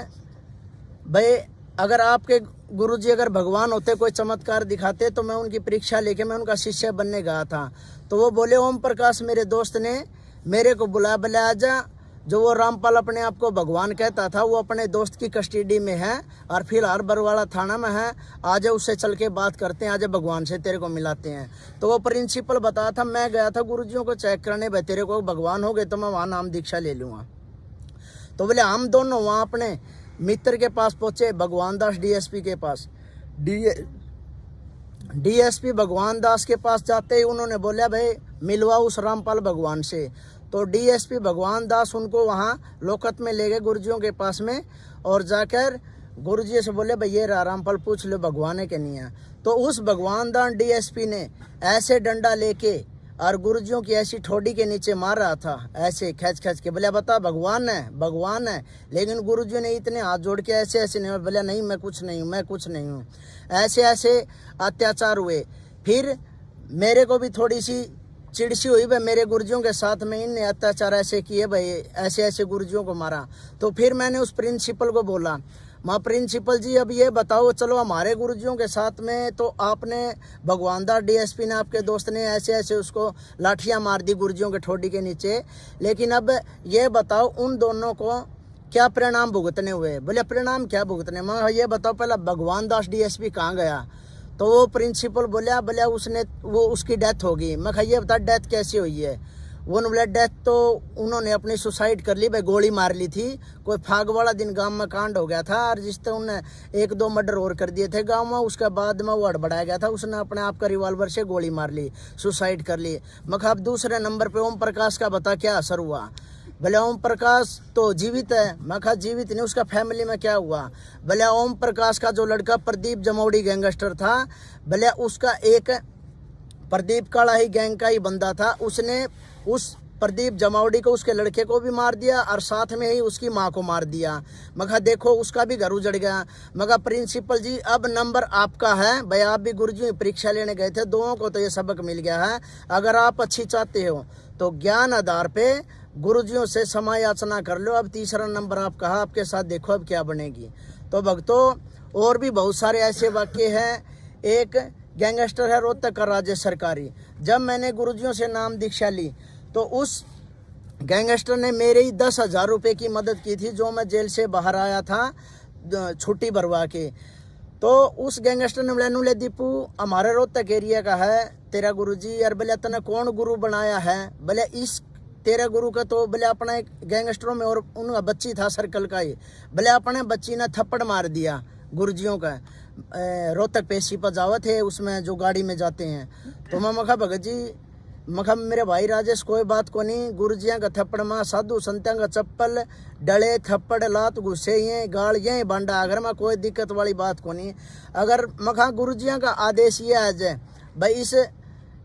भाई अगर आपके गुरुजी अगर भगवान होते, कोई चमत्कार दिखाते, तो मैं उनकी परीक्षा लेके मैं उनका शिष्य बनने गया था। तो वो बोले ओम प्रकाश मेरे दोस्त ने मेरे को बुलाया, बोले आजा, जो वो रामपाल अपने आप को भगवान कहता था, वो अपने दोस्त की कस्टडी में है और फिलहाल बरवाड़ा थाना में है, आज उससे चल के बात करते हैं, आज भगवान से तेरे को मिलाते हैं। तो वो प्रिंसिपल बताया था, मैं गया था गुरुजियों को चेक करने, भाई तेरे को भगवान हो गए तो मैं वहाँ नाम दीक्षा ले लूँगा। तो बोले हम दोनों वहाँ अपने मित्र के पास पहुँचे, भगवान दास डीएसपी के पास। डीएसपी भगवान दास के पास जाते ही उन्होंने बोला भाई मिलवा उस रामपाल भगवान से। तो डीएसपी भगवान दास उनको वहाँ लोकत में ले गए गुरुजियों के पास में, और जाकर गुरुजी से बोले भाई ये रामपाल पूछ लो भगवान है कि नहीं है। तो उस भगवान दास डीएसपी ने ऐसे डंडा लेके और गुरुजियों की ऐसी ठोडी के नीचे मार रहा था, ऐसे खींच के, बोले बता भगवान है। लेकिन गुरुजी ने इतने हाथ जोड़ के ऐसे नहीं, बोले नहीं मैं कुछ नहीं हूँ। ऐसे अत्याचार हुए। फिर मेरे को भी थोड़ी सी चिड़सी हुई भाई, मेरे गुरुजियों के साथ में इनने अत्याचार ऐसे किए भाई, ऐसे गुरुजियों को मारा। तो फिर मैंने उस प्रिंसिपल को बोला, माँ प्रिंसिपल जी अब ये बताओ, चलो हमारे गुरुजियों के साथ में तो आपने भगवान दास डीएसपी ने, आपके दोस्त ने ऐसे उसको लाठियाँ मार दी गुरुजियों के ठोडी के नीचे, लेकिन अब ये बताओ उन दोनों को क्या परिणाम भुगतने हुए? बोले परिणाम क्या भुगतने? मैं ये बताओ पहला भगवान दास डीएसपी कहाँ गया? तो वो प्रिंसिपल बोला उसने उसकी डेथ होगी। मैं ये बता डेथ कैसे हुई है? वो बोले डेथ तो उन्होंने अपनी सुसाइड कर ली भाई, गोली मार ली थी। कोई फाग वाला दिन गांव में कांड हो गया था और जिस तरह उन्होंने 1-2 मर्डर और कर दिए थे गांव में। उसके बाद में वो हड़बड़ाया गया था, उसने अपने आप का रिवॉल्वर से गोली मार ली, सुसाइड कर ली। मगर अब दूसरे नंबर पे ओम प्रकाश का बता क्या असर हुआ। भले ओम प्रकाश तो जीवित है, मैं कहा जीवित नहीं, उसका फैमिली में क्या हुआ। भले ओम प्रकाश का जो लड़का प्रदीप जमौड़ी गैंगस्टर था, भले उसका एक प्रदीप काला ही गैंग का ही बंदा था, उसने उस प्रदीप जमावड़ी को, उसके लड़के को भी मार दिया और साथ में ही उसकी माँ को मार दिया। मगर देखो उसका भी घर उजड़ गया। मगर प्रिंसिपल जी अब नंबर आपका है भाई, आप भी गुरुजी परीक्षा लेने गए थे, दोनों को तो ये सबक मिल गया है। अगर आप अच्छी चाहते हो तो ज्ञान आधार पे गुरुजियों से समय याचना कर लो। अब तीसरा नंबर आप कहा, आपके साथ देखो अब क्या बनेगी। तो भक्तों और भी बहुत सारे ऐसे वाक्य हैं। एक गैंगस्टर है रोहतक का राजेश सरकारी। जब मैंने गुरुजियों से नाम दीक्षा ली तो उस गैंगस्टर ने मेरे ही 10,000 रुपये की मदद की थी, जो मैं जेल से बाहर आया था छुट्टी भरवा के। तो उस गैंगस्टर ने बोला नुले दीपू हमारे रोहतक एरिया का है तेरा गुरुजी, यार बोले तने कौन गुरु बनाया है। बोले इस तेरा गुरु का तो बोले अपना एक गैंगस्टरों में और उनका बच्ची था सर्कल का ही, बोले अपने बच्ची ने थप्पड़ मार दिया गुरुजियों का। रोहतक पेशी पर जावा थे उसमें जो गाड़ी में जाते हैं। तो मैं मखा भगत जी मखा मेरे भाई राजेश कोई बात को नहीं, गुरुजियाँ का थप्पड़ माँ साधु संत्या का चप्पल डले थप्पड़ लात घुसे ये गाल ये बांडा, अगर मैं कोई दिक्कत वाली बात को नहीं। अगर मखा गुरुजियाँ का आदेश ये आ जाए भाई इस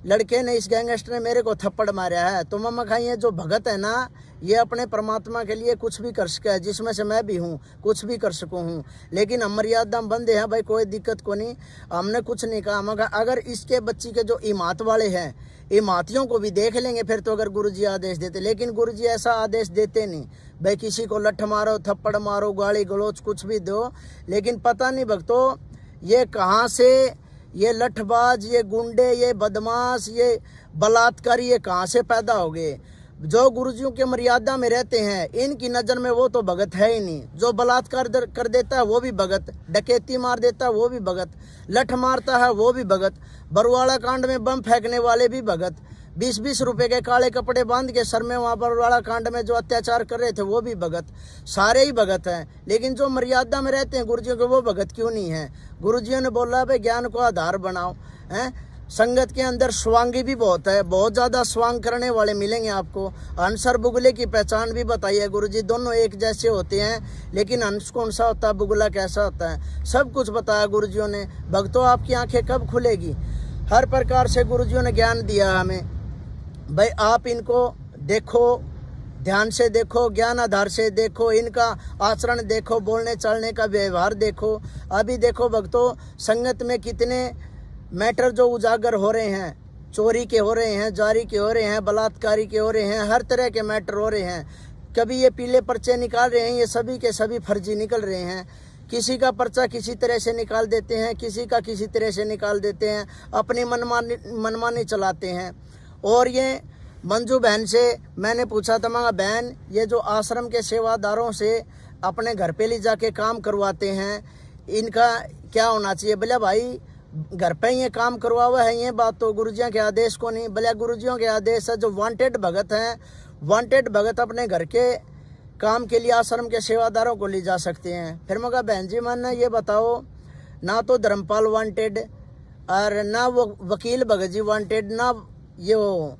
लड़के ने, इस गैंगस्टर ने मेरे को थप्पड़ मारा है, तो मैं मखा ये जो भगत है ना ये अपने परमात्मा के लिए कुछ भी कर सके है, जिसमें से मैं भी हूँ, कुछ भी कर सकूँ हूँ। लेकिन हम मर्यादा बंदे हैं भाई, कोई दिक्कत को नहीं, हमने कुछ नहीं कहा। मगर अगर इसके बच्ची के जो इमात वाले हैं इमातियों को भी देख लेंगे फिर तो, अगर गुरुजी आदेश देते। लेकिन गुरुजी ऐसा आदेश देते नहीं भाई किसी को लठ मारो थप्पड़ मारो गाली गलोच कुछ भी दो। लेकिन पता नहीं भक्तों ये कहाँ से ये लठबाज, ये गुंडे, ये बदमाश, ये बलात्कारी ये कहाँ से पैदा हो गए। जो गुरुजियों के मर्यादा में रहते हैं इनकी नज़र में वो तो भगत है ही नहीं। जो बलात्कार कर देता है वो भी भगत, डकैती मार देता है वो भी भगत, लठ मारता है वो भी भगत, बरवाड़ा कांड में बम फेंकने वाले भी भगत, 20-20 रुपए के काले कपड़े बांध के सर में वहाँ बरवाड़ा कांड में जो अत्याचार कर रहे थे वो भी भगत, सारे ही भगत हैं। लेकिन जो मर्यादा में रहते हैं गुरुजियों के वो भगत क्यों नहीं है। गुरुजियों ने बोला भाई ज्ञान को आधार बनाओ हैं। संगत के अंदर स्वांगी भी बहुत है, बहुत ज़्यादा स्वांग करने वाले मिलेंगे आपको। हंस और बुगले की पहचान भी बताई है गुरुजी, दोनों एक जैसे होते हैं लेकिन हंस कौन सा होता है बुगला कैसा होता है, सब कुछ बताया गुरुजियों ने। भक्तों आपकी आंखें कब खुलेगी। हर प्रकार से गुरुजियों ने ज्ञान दिया हमें भाई, आप इनको देखो, ध्यान से देखो, ज्ञान आधार से देखो, इनका आचरण देखो, बोलने चलने का व्यवहार देखो। अभी देखो भक्तों संगत में कितने मैटर जो उजागर हो रहे हैं, चोरी के हो रहे हैं, जारी के हो रहे हैं, बलात्कारी के हो रहे हैं, हर तरह के मैटर हो रहे हैं। कभी ये पीले पर्चे निकाल रहे हैं, ये सभी के सभी फर्जी निकल रहे हैं। किसी का पर्चा किसी तरह से निकाल देते हैं, किसी का किसी तरह से निकाल देते हैं, अपनी मनमानी चलाते हैं। और ये मंजू बहन से मैंने पूछा था, मैं बहन ये जो आश्रम के सेवादारों से अपने घर पे ले जाके काम करवाते हैं इनका क्या होना चाहिए। बोले भाई घर पे ये काम करवा हुआ है, ये बात तो गुरुजियों के आदेश को नहीं। बोले गुरुजियों के आदेश है, जो वांटेड भगत हैं, वांटेड भगत अपने घर के काम के लिए आश्रम के सेवादारों को ले जा सकते हैं। फिर मैं कहा बहन जी मन ये बताओ, ना तो धर्मपाल वांटेड और ना वो वकील भगत जी वांटेड, ना ये वो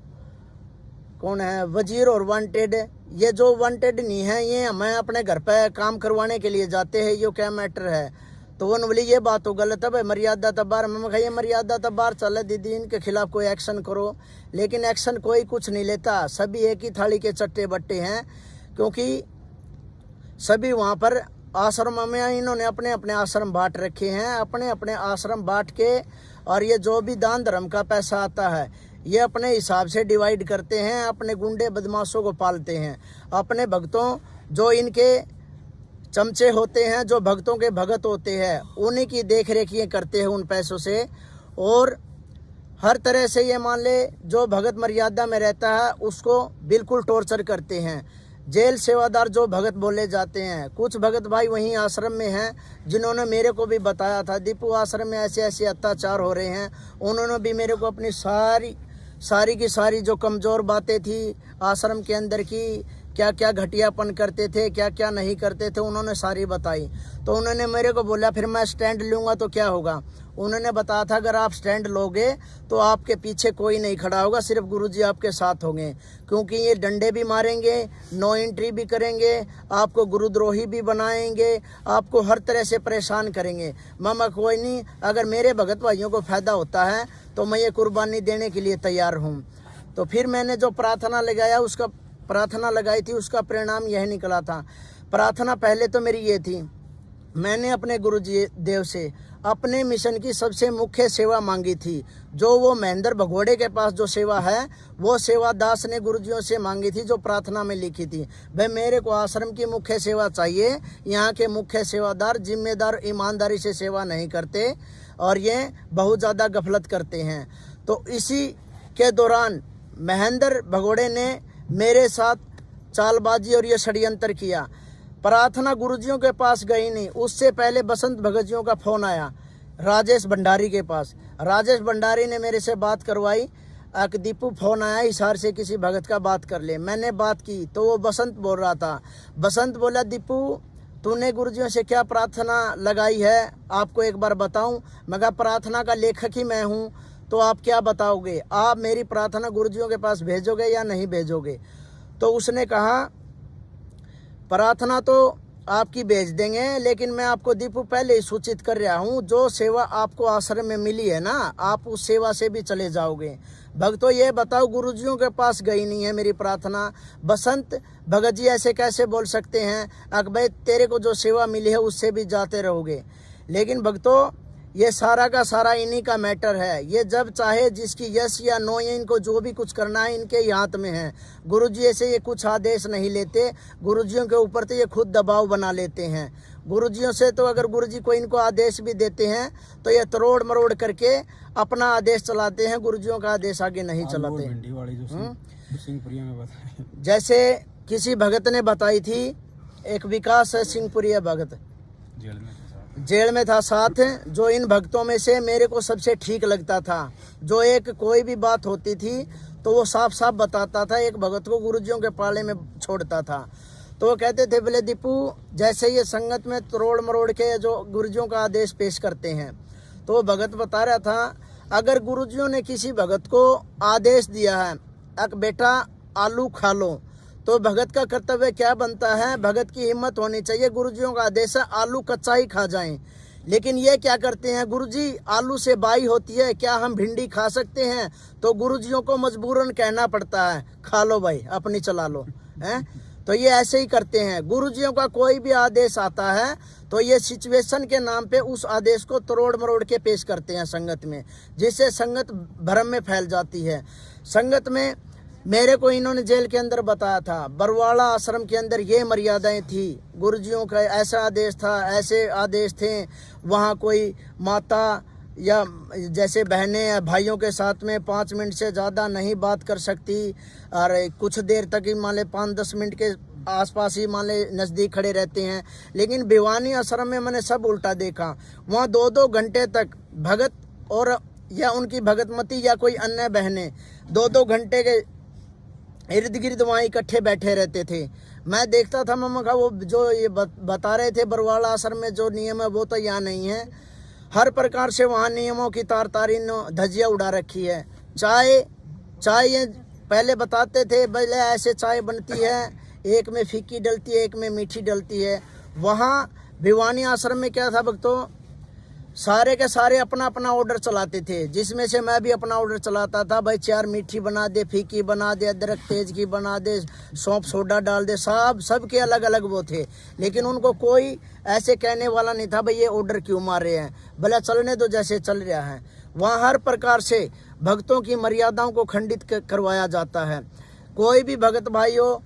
कौन है वजीर और वांटेड, ये जो वांटेड नहीं है ये हमें अपने घर पे काम करवाने के लिए जाते हैं, ये क्या मैटर है। तो वो बोली ये बात तो गलत है भाई, मर्यादा तबार। मैं कहा ये मर्यादा तबार चले दीदी, इनके खिलाफ कोई एक्शन करो। लेकिन एक्शन कोई कुछ नहीं लेता, सभी एक ही थाली के चट्टे बट्टे हैं, क्योंकि सभी वहाँ पर आश्रम में इन्होंने अपने अपने आश्रम बांट रखे हैं, अपने अपने आश्रम बांट के, और ये जो भी दान धर्म का पैसा आता है ये अपने हिसाब से डिवाइड करते हैं, अपने गुंडे बदमाशों को पालते हैं। अपने भक्तों जो इनके चमचे होते हैं, जो भक्तों के भगत होते हैं, उन्हीं की देख रेख ये करते हैं उन पैसों से। और हर तरह से ये मान ले जो भगत मर्यादा में रहता है उसको बिल्कुल टॉर्चर करते हैं। जेल सेवादार जो भगत बोले जाते हैं, कुछ भगत भाई वहीं आश्रम में हैं जिन्होंने मेरे को भी बताया था दीपू आश्रम में ऐसे ऐसे अत्याचार हो रहे हैं। उन्होंने भी मेरे को अपनी सारी की सारी जो कमज़ोर बातें थी आश्रम के अंदर की, क्या क्या घटियापन करते थे, क्या क्या नहीं करते थे, उन्होंने सारी बताई। तो उन्होंने मेरे को बोला फिर मैं स्टैंड लूँगा तो क्या होगा। उन्होंने बताया था अगर आप स्टैंड लोगे तो आपके पीछे कोई नहीं खड़ा होगा, सिर्फ गुरुजी आपके साथ होंगे, क्योंकि ये डंडे भी मारेंगे, नो एंट्री भी करेंगे, आपको गुरुद्रोही भी बनाएंगे, आपको हर तरह से परेशान करेंगे। मामा कोई नहीं, अगर मेरे भगत भाइयों को फ़ायदा होता है तो मैं ये कुर्बानी देने के लिए तैयार हूँ। तो फिर मैंने जो प्रार्थना लगाई थी उसका परिणाम यह निकला था। प्रार्थना पहले तो मेरी ये थी, मैंने अपने गुरुजी देव से अपने मिशन की सबसे मुख्य सेवा मांगी थी, जो वो महेंद्र भगोड़े के पास जो सेवा है वो सेवा दास ने गुरुजियों से मांगी थी, जो प्रार्थना में लिखी थी। भाई मेरे को आश्रम की मुख्य सेवा चाहिए, यहाँ के मुख्य सेवादार जिम्मेदार ईमानदारी से सेवा नहीं करते और ये बहुत ज़्यादा गफलत करते हैं। तो इसी के दौरान महेंद्र भगोड़े ने मेरे साथ चालबाजी और ये षड्यंत्र किया। प्रार्थना गुरुजियों के पास गई नहीं, उससे पहले बसंत भगत जियों का फ़ोन आया राजेश भंडारी के पास। राजेश भंडारी ने मेरे से बात करवाई, दीपू फ़ोन आया हिसार से किसी भगत का बात कर ले। मैंने बात की तो वो बसंत बोल रहा था। बसंत बोला दीपू तूने गुरुजियों से क्या प्रार्थना लगाई है, आपको एक बार बताऊं। मगर प्रार्थना का लेखक ही मैं हूं, तो आप क्या बताओगे, आप मेरी प्रार्थना गुरुजियों के पास भेजोगे या नहीं भेजोगे। तो उसने कहा प्रार्थना तो आपकी भेज देंगे, लेकिन मैं आपको दीपू पहले ही सूचित कर रहा हूँ, जो सेवा आपको आश्रम में मिली है ना, आप उस सेवा से भी चले जाओगे। भक्तों ये बताओ गुरुजियों के पास गई नहीं है मेरी प्रार्थना। बसंत भगत जी ऐसे कैसे बोल सकते हैं, अकबर तेरे को जो सेवा मिली है उससे भी जाते रहोगे। लेकिन भक्तों ये सारा का सारा इन्हीं का मैटर है। ये जब चाहे जिसकी यस या नो, ये इनको जो भी कुछ करना है इनके हाथ में है। गुरुजी ऐसे ये कुछ आदेश नहीं लेते, गुरुजियों के ऊपर तो ये खुद दबाव बना लेते हैं। गुरुजियों से तो अगर गुरुजी को इनको आदेश भी देते हैं तो ये तरोड़ मरोड़ करके अपना आदेश चलाते हैं, गुरुजियों का आदेश आगे नहीं चलाते। जैसे किसी भगत ने बताई थी, एक विकास है सिंहपुरिया भगत, जेल में था साथ, जो इन भक्तों में से मेरे को सबसे ठीक लगता था, जो एक कोई भी बात होती थी तो वो साफ साफ बताता था, एक भगत को गुरुजियों के पाले में छोड़ता था। तो वो कहते थे बोले दीपू जैसे ये संगत में तरोड़ मरोड़ के जो गुरुजियों का आदेश पेश करते हैं, तो वो भगत बता रहा था अगर गुरुजियों ने किसी भगत को आदेश दिया है अक बेटा आलू खा लो, तो भगत का कर्तव्य क्या बनता है, भगत की हिम्मत होनी चाहिए, गुरुजियों का आदेश है आलू कच्चा ही खा जाएं। लेकिन ये क्या करते हैं, गुरुजी आलू से बाई होती है, क्या हम भिंडी खा सकते हैं, तो गुरुजियों को मजबूरन कहना पड़ता है खा लो भाई अपनी चला लो हैं। तो ये ऐसे ही करते हैं, गुरुजियों का कोई भी आदेश आता है तो ये सिचुएशन के नाम पे उस आदेश को तरोड़ मरोड़ के पेश करते हैं संगत में, जिससे संगत भ्रम में फैल जाती है। संगत में मेरे को इन्होंने जेल के अंदर बताया था, बरवाड़ा आश्रम के अंदर ये मर्यादाएं थी, गुरुजियों का ऐसा आदेश था, ऐसे आदेश थे, वहाँ कोई माता या जैसे बहनें या भाइयों के साथ में 5 मिनट से ज़्यादा नहीं बात कर सकती, और कुछ देर तक ही मान ले 5-10 मिनट के आसपास ही मान ले नज़दीक खड़े रहते हैं। लेकिन भिवानी आश्रम में मैंने सब उल्टा देखा, वहाँ 2-2 घंटे तक भगत और या उनकी भगतमती या कोई अन्य बहनें 2-2 घंटे के इर्द गिर्द वहाँ इकट्ठे बैठे रहते थे। मैं देखता था मम्मा का वो जो ये बता रहे थे बरवाड़ा आश्रम में जो नियम है वो तो यहाँ नहीं है। हर प्रकार से वहाँ नियमों की तार-तारी धज्जियाँ उड़ा रखी है। चाय ये पहले बताते थे पहले ऐसे चाय बनती है, एक में फीकी डलती है एक में मीठी डलती है। वहाँ भिवानी आश्रम में क्या था भक्तों, सारे के सारे अपना अपना ऑर्डर चलाते थे, जिसमें से मैं भी अपना ऑर्डर चलाता था। भाई 4 मीठी बना दे, फीकी बना दे, अदरक तेज की बना दे, सौंफ सोडा डाल दे, सब के अलग अलग वो थे। लेकिन उनको कोई ऐसे कहने वाला नहीं था भाई ये ऑर्डर क्यों मार रहे हैं, भला चलने दो जैसे चल रहा है। वहाँ हर प्रकार से भक्तों की मर्यादाओं को खंडित करवाया जाता है। कोई भी भगत भाई हो,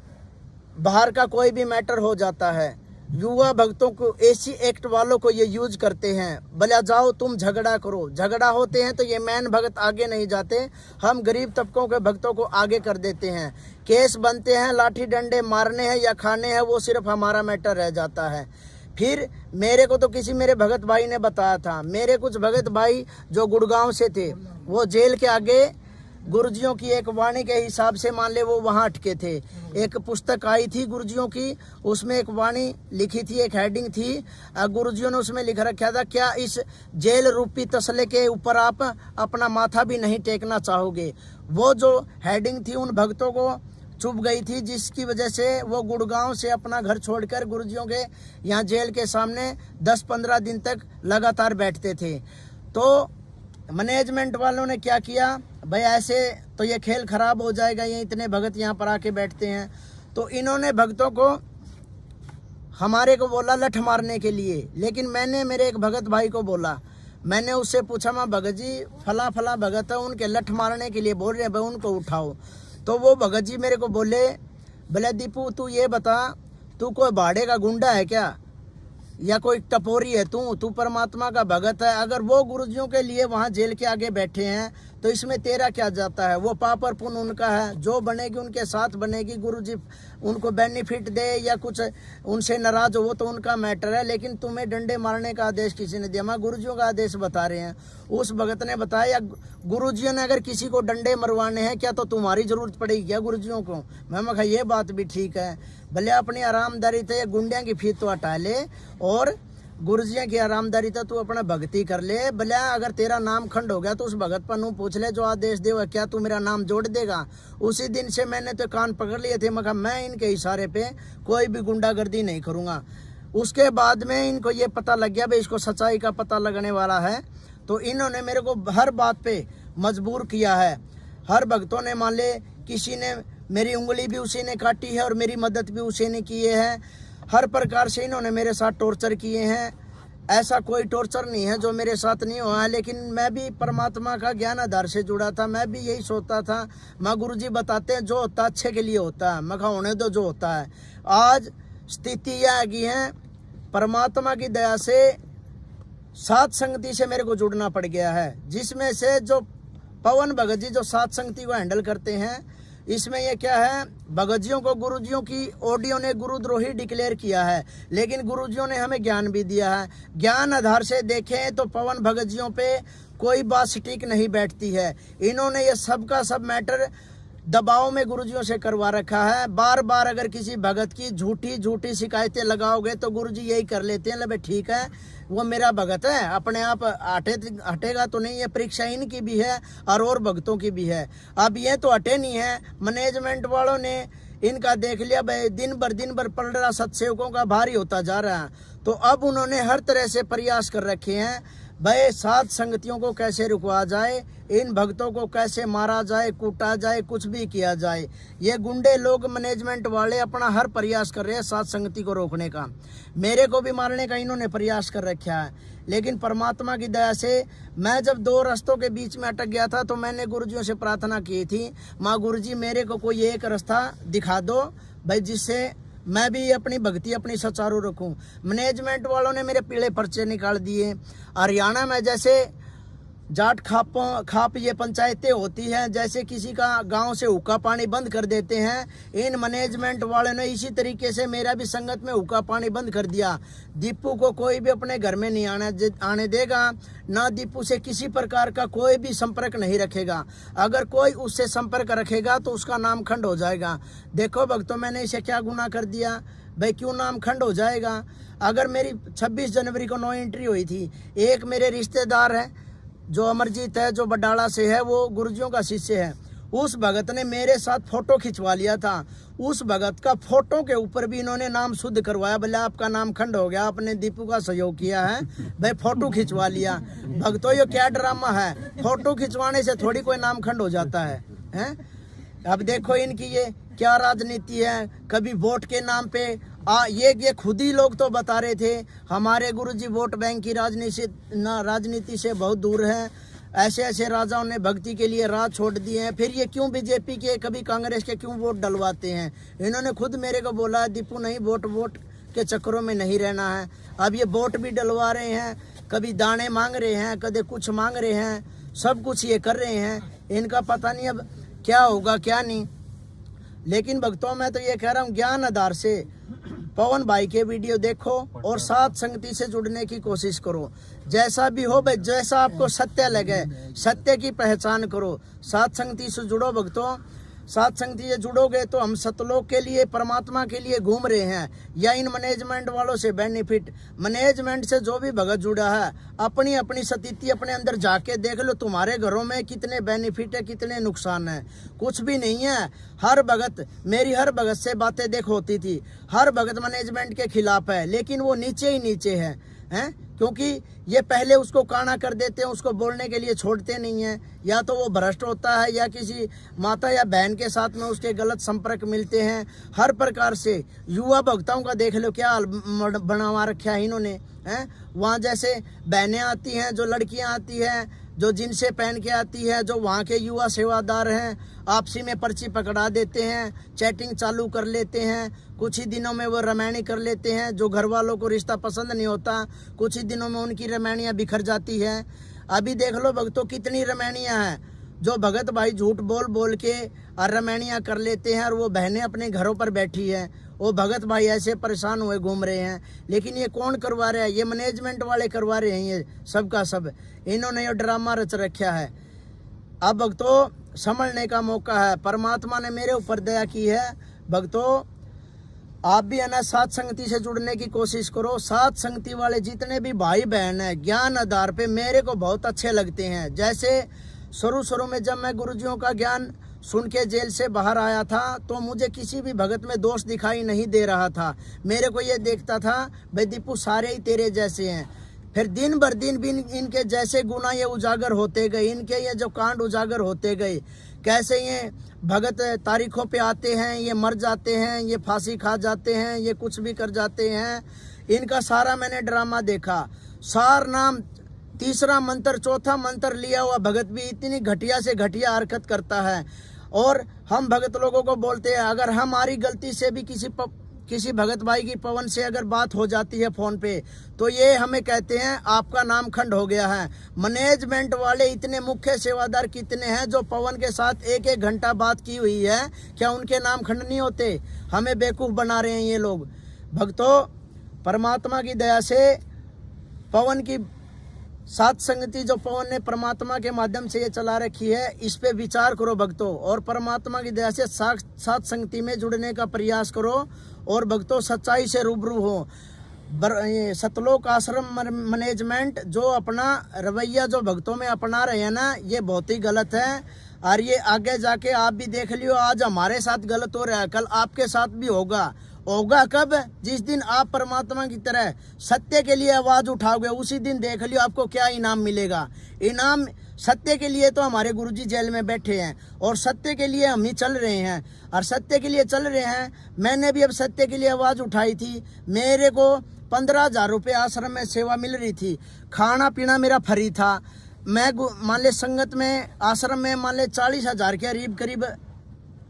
बाहर का कोई भी मैटर हो जाता है, युवा भक्तों को एसी एक्ट वालों को ये यूज करते हैं, भला जाओ तुम झगड़ा करो। झगड़ा होते हैं तो ये मैन भगत आगे नहीं जाते, हम गरीब तबकों के भक्तों को आगे कर देते हैं। केस बनते हैं, लाठी डंडे मारने हैं या खाने हैं, वो सिर्फ हमारा मैटर रह जाता है। फिर मेरे को तो किसी मेरे भगत भाई ने बताया था, मेरे कुछ भगत भाई जो गुड़गांव से थे वो जेल के आगे गुरुजियों की एक वाणी के हिसाब से मान ले वो वहाँ अटके थे। एक पुस्तक आई थी गुरुजियों की, उसमें एक वाणी लिखी थी, एक हेडिंग थी, गुरुजियों ने उसमें लिख रखा था, क्या इस जेल रूपी तसले के ऊपर आप अपना माथा भी नहीं टेकना चाहोगे। वो जो हेडिंग थी उन भक्तों को चुभ गई थी, जिसकी वजह से वो गुड़गांव से अपना घर छोड़कर गुरुजियों के यहाँ जेल के सामने 10-15 दिन तक लगातार बैठते थे। तो मैनेजमेंट वालों ने क्या किया, भाई ऐसे तो ये खेल खराब हो जाएगा, ये इतने भगत यहाँ पर आके बैठते हैं। तो इन्होंने भक्तों को हमारे को बोला लठ मारने के लिए, लेकिन मैंने मेरे एक भगत भाई को बोला, मैंने उससे पूछा, मैं भगत जी फला फला भगत है, उनके लठ मारने के लिए बोल रहे हैं, भाई उनको उठाओ। तो वो भगत जी मेरे को बोले, भले दीपू तू ये बता, तू कोई भाड़े का गुंडा है क्या, या कोई टपोरी है तू परमात्मा का भगत है। अगर वो गुरुजियों के लिए वहाँ जेल के आगे बैठे हैं तो इसमें तेरा क्या जाता है। वो पाप और पुण्य उनका है, जो बनेगी उनके साथ बनेगी, गुरुजी उनको बेनिफिट दे या कुछ उनसे नाराज हो वो तो उनका मैटर है, लेकिन तुम्हें डंडे मारने का आदेश किसी ने दिया। मैं गुरुजियों का आदेश बता रहे हैं। उस भगत ने बताया, गुरुजियों ने अगर किसी को डंडे मरवाने हैं क्या तो तुम्हारी जरूरत पड़ेगी क्या गुरुजियों को। मैं कहा ये बात भी ठीक है, भले अपनी आरामदारी थे गुंडिया की फीस तो हटा ले और गुरुजियों की आरामदारी तो तू अपना भक्ति कर ले। भले अगर तेरा नाम खंड हो गया तो उस भगत पर नू पूछ ले जो आदेश दे, क्या तू मेरा नाम जोड़ देगा। उसी दिन से मैंने तो कान पकड़ लिए थे, मैं इनके इशारे पे कोई भी गुंडागर्दी नहीं करूँगा। उसके बाद में इनको ये पता लग गया भाई इसको सच्चाई का पता लगने वाला है, तो इन्होंने मेरे को हर बात पे मजबूर किया है। हर भक्तों ने मान ले, किसी ने मेरी उंगली भी उसी ने काटी है और मेरी मदद भी उसी ने की है। हर प्रकार से इन्होंने मेरे साथ टॉर्चर किए हैं। ऐसा कोई टॉर्चर नहीं है जो मेरे साथ नहीं हुआ है, लेकिन मैं भी परमात्मा का ज्ञान आधार से जुड़ा था। मैं भी यही सोचता था, माँ गुरुजी बताते हैं जो होता है अच्छे के लिए होता है, मैं कहा होने दो जो होता है। आज स्थिति यह आ गई है, परमात्मा की दया से सात संगति से मेरे को जुड़ना पड़ गया है, जिसमें से जो पवन भगत जी जो सात संगति को हैंडल करते हैं, इसमें ये क्या है, भगतजियों को गुरुजियों की ऑडियो ने गुरुद्रोही डिक्लेयर किया है, लेकिन गुरुजियों ने हमें ज्ञान भी दिया है। ज्ञान आधार से देखें तो पवन भगतजियों पे कोई बात सटीक नहीं बैठती है। इन्होंने ये सब का सब मैटर दबाव में गुरुजियों से करवा रखा है। बार बार अगर किसी भगत की झूठी शिकायतें लगाओगे तो गुरुजी यही कर लेते हैं, ले ठीक है वो मेरा भगत है, अपने आप हटेगा तो नहीं। ये परीक्षा इनकी भी है और भक्तों की भी है। अब ये तो हटे नहीं है, मैनेजमेंट वालों ने इनका देख लिया, भाई दिन भर पड़ रहा सत्सेवकों का भारी होता जा रहा है, तो अब उन्होंने हर तरह से प्रयास कर रखे हैं, भाई सात संगतियों को कैसे रुकवा जाए, इन भक्तों को कैसे मारा जाए, कूटा जाए, कुछ भी किया जाए। ये गुंडे लोग मैनेजमेंट वाले अपना हर प्रयास कर रहे हैं सात संगति को रोकने का। मेरे को भी मारने का इन्होंने प्रयास कर रखा है, लेकिन परमात्मा की दया से मैं जब दो रास्तों के बीच में अटक गया था तो मैंने गुरुजियों से प्रार्थना की थी, माँ गुरुजी मेरे को कोई एक रास्ता दिखा दो भाई, जिससे मैं भी अपनी भक्ति अपनी सुचारू रखूं। मैनेजमेंट वालों ने मेरे पीले पर्चे निकाल दिए। हरियाणा में जैसे जाट खाप ये पंचायतें होती हैं, जैसे किसी का गांव से हुक्का पानी बंद कर देते हैं, इन मैनेजमेंट वालों ने इसी तरीके से मेरा भी संगत में हुक्का पानी बंद कर दिया। दीपू को कोई भी अपने घर में नहीं आने देगा, ना दीपू से किसी प्रकार का कोई भी संपर्क नहीं रखेगा। अगर कोई उससे संपर्क रखेगा तो उसका नाम खंड हो जाएगा। देखो भक्तों, मैंने इसे क्या गुनाह कर दिया भाई, क्यों नाम खंड हो जाएगा। अगर मेरी 26 जनवरी को 9 एंट्री हुई थी, एक मेरे रिश्तेदार है जो अमरजीत है, जो बडाला से है, वो गुरुजियों का शिष्य है, उस भगत ने मेरे साथ फोटो खिंचवा लिया था। उस भगत का फोटो के ऊपर भी इन्होंने नाम शुद्ध करवाया, बोले आपका नाम खंड हो गया, आपने दीपू का सहयोग किया है, भाई फोटो खिंचवा लिया। भक्तों ये क्या ड्रामा है, फोटो खिंचवाने से थोड़ी कोई नाम खंड हो जाता है, हैं? अब देखो इनकी ये क्या राजनीति है, कभी वोट के नाम पे ये खुद ही लोग तो बता रहे थे हमारे गुरुजी वोट बैंक की राजनीति से बहुत दूर हैं, ऐसे ऐसे राजाओं ने भक्ति के लिए राह छोड़ दिए हैं, फिर ये क्यों बीजेपी के कभी कांग्रेस के क्यों वोट डलवाते हैं। इन्होंने खुद मेरे को बोला दीपू नहीं, वोट के चक्करों में नहीं रहना है। अब ये वोट भी डलवा रहे हैं, कभी दाने मांग रहे हैं, कभी कुछ मांग रहे हैं, सब कुछ ये कर रहे हैं। इनका पता नहीं अब क्या होगा क्या नहीं। लेकिन भक्तों मैं तो ये कह रहा हूँ, ज्ञान आधार से पवन भाई के वीडियो देखो और साथ संगति से जुड़ने की कोशिश करो। जैसा भी हो भाई, जैसा आपको सत्य लगे, सत्य की पहचान करो। साथ संगति से जुड़ो भक्तों, साथ संगति से जुड़ोगे तो हम सतलोक के लिए, परमात्मा के लिए घूम रहे हैं, या इन मैनेजमेंट वालों से बेनिफिट। मैनेजमेंट से जो भी भगत जुड़ा है, अपनी अपनी स्थिति अपने अंदर जाके देख लो, तुम्हारे घरों में कितने बेनिफिट है, कितने नुकसान है। कुछ भी नहीं है। हर भगत, मेरी हर भगत से बातें देख होती थी, हर भगत मैनेजमेंट के खिलाफ है, लेकिन वो नीचे ही नीचे है, क्योंकि ये पहले उसको काना कर देते हैं, उसको बोलने के लिए छोड़ते नहीं हैं। या तो वो भ्रष्ट होता है, या किसी माता या बहन के साथ में उसके गलत संपर्क मिलते हैं। हर प्रकार से युवा भक्तों का देख लो क्या हाल बनवा रखा है इन्होंने, वहाँ जैसे बहनें आती हैं, जो लड़कियाँ आती हैं, जो जिनसे पहन के आती है, जो वहाँ के युवा सेवादार हैं, आपसी में पर्ची पकड़ा देते हैं, चैटिंग चालू कर लेते हैं, कुछ ही दिनों में वो रमैनी कर लेते हैं। जो घर वालों को रिश्ता पसंद नहीं होता, कुछ ही दिनों में उनकी रमैनियाँ बिखर जाती हैं। अभी देख लो भक्तों कितनी रमैनियाँ हैं, जो भगत भाई झूठ बोल बोल के और रमैनियाँ कर लेते हैं, और वो बहनें अपने घरों पर बैठी हैं। वो भगत भाई ऐसे परेशान हुए घूम रहे हैं। लेकिन ये कौन करवा रहा है? ये मैनेजमेंट वाले करवा रहे हैं, ये सब का सब। इन्होंने ये ड्रामा रच रखा है। अब भक्तों समझने का मौका है, परमात्मा ने मेरे ऊपर दया की है। भक्तों आप भी है ना, साथ संगति से जुड़ने की कोशिश करो। साथ संगति वाले जितने भी भाई बहन हैं, ज्ञान आधार पे मेरे को बहुत अच्छे लगते हैं। जैसे शुरू में जब मैं गुरुजियों का ज्ञान सुन के जेल से बाहर आया था, तो मुझे किसी भी भगत में दोष दिखाई नहीं दे रहा था। मेरे को ये देखता था भाई दीपू सारे ही तेरे जैसे हैं। फिर दिन भर दिन भी इनके जैसे गुना ये उजागर होते गए, इनके ये जो कांड उजागर होते गए। कैसे ये भगत तारीखों पे आते हैं, ये मर जाते हैं, ये फांसी खा जाते हैं, ये कुछ भी कर जाते हैं। इनका सारा मैंने ड्रामा देखा। सार नाम, तीसरा मंत्र, चौथा मंत्र लिया हुआ भगत भी इतनी घटिया से घटिया हरकत करता है। और हम भगत लोगों को बोलते हैं, अगर हमारी गलती से भी किसी भगत भाई की पवन से अगर बात हो जाती है फोन पे, तो ये हमें कहते हैं आपका नाम खंड हो गया है। मैनेजमेंट वाले इतने मुख्य सेवादार कितने हैं जो पवन के साथ 1-1 घंटा बात की हुई है, क्या उनके नाम खंड नहीं होते? हमें बेवकूफ बना रहे हैं ये लोग। भक्तों परमात्मा की दया से पवन की साथ संगति जो पवन ने परमात्मा के माध्यम से ये चला रखी है, इस पे विचार करो भक्तों, और परमात्मा की दया से साथ संगति में जुड़ने का प्रयास करो। और भक्तों सच्चाई से रूबरू हो। ये सतलोक आश्रम मैनेजमेंट जो अपना रवैया जो भक्तों में अपना रहे हैं ना, ये बहुत ही गलत है। और ये आगे जाके आप भी देख लियो, आज हमारे साथ गलत हो रहा है, कल आपके साथ भी होगा। कब? जिस दिन आप परमात्मा की तरह सत्य के लिए आवाज उठाओगे, उसी दिन देख लियो आपको क्या इनाम मिलेगा। इनाम सत्य के लिए तो हमारे गुरुजी जेल में बैठे हैं, और सत्य के लिए हम ही चल रहे हैं, और सत्य के लिए चल रहे हैं। मैंने भी अब सत्य के लिए आवाज उठाई थी। मेरे को 15,000 रुपये आश्रम में सेवा मिल रही थी, खाना पीना मेरा फ्री था। मैं मान ले संगत में, आश्रम में मान ले 40,000 के करीब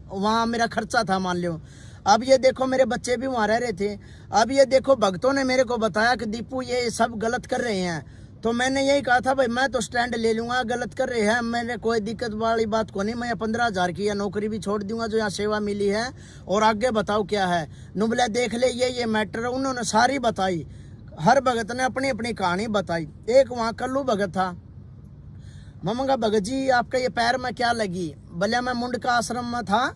वहाँ मेरा खर्चा था मान लो। अब ये देखो मेरे बच्चे भी वहाँ रह रहे थे। अब ये देखो भक्तों ने मेरे को बताया कि दीपू ये सब गलत कर रहे हैं, तो मैंने यही कहा था भाई मैं तो स्टैंड ले लूँगा, गलत कर रहे हैं, मैंने कोई दिक्कत वाली बात को नहीं। मैं 15,000 की या नौकरी भी छोड़ दूंगा जो यहाँ सेवा मिली है, और आगे बताओ क्या है। नुबला देख ले ये मैटर उन्होंने सारी बताई। हर भगत ने अपनी अपनी कहानी बताई। एक वहाँ कल्लू भगत था, ममंगा भगत जी आपका ये पैर में क्या लगी? भले मैं मुंड का आश्रम में था,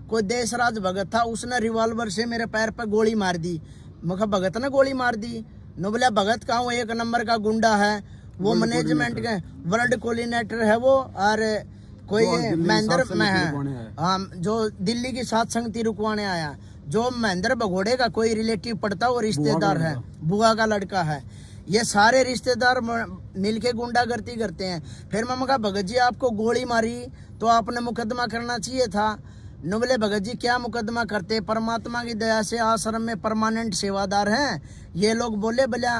कोई देशराज भगत था, उसने रिवॉल्वर से मेरे पैर पर गोली मार दी। मगर भगत ने गोली मार दी। नुबला भगत का वो 1 नंबर का गुंडा है, वो मैनेजमेंट के वर्ल्ड कोऑर्डिनेटर है वो, और कोई महेंद्र में है, हाँ, जो दिल्ली की साथ संगति रुकवाने आया। जो महेंद्र भगोड़े का कोई रिलेटिव पड़ता है, वो रिश्तेदार है, बुआ का लड़का है। ये सारे रिश्तेदार मिलके गुंडागर्दी करते हैं। फिर मैं कहा भगत जी आपको गोली मारी तो आपने मुकदमा करना चाहिए था। नुबले भगत जी क्या मुकदमा करते, परमात्मा की दया से आश्रम में परमानेंट सेवादार हैं। ये लोग बोले भला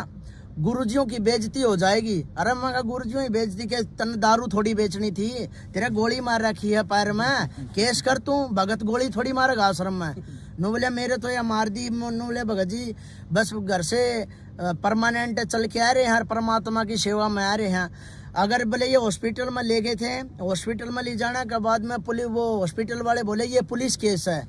गुरुजियों की बेइज्जती हो जाएगी। अरे मैं कहा गुरुजियों की बेइज्जती के, तन दारू थोड़ी बेचनी थी, तेरा गोली मार रखी है पैर में, केस कर तू, भगत गोली थोड़ी मारेगा आश्रम में। नुबले मेरे तो यह मार दी। नुबले भगत जी बस घर से परमानेंट चल के आ रहे हैं, परमात्मा की सेवा में आ रहे हैं। अगर बोले ये हॉस्पिटल में ले गए थे, हॉस्पिटल में ले जाने के बाद में पुलिस, वो हॉस्पिटल वाले बोले ये पुलिस केस है,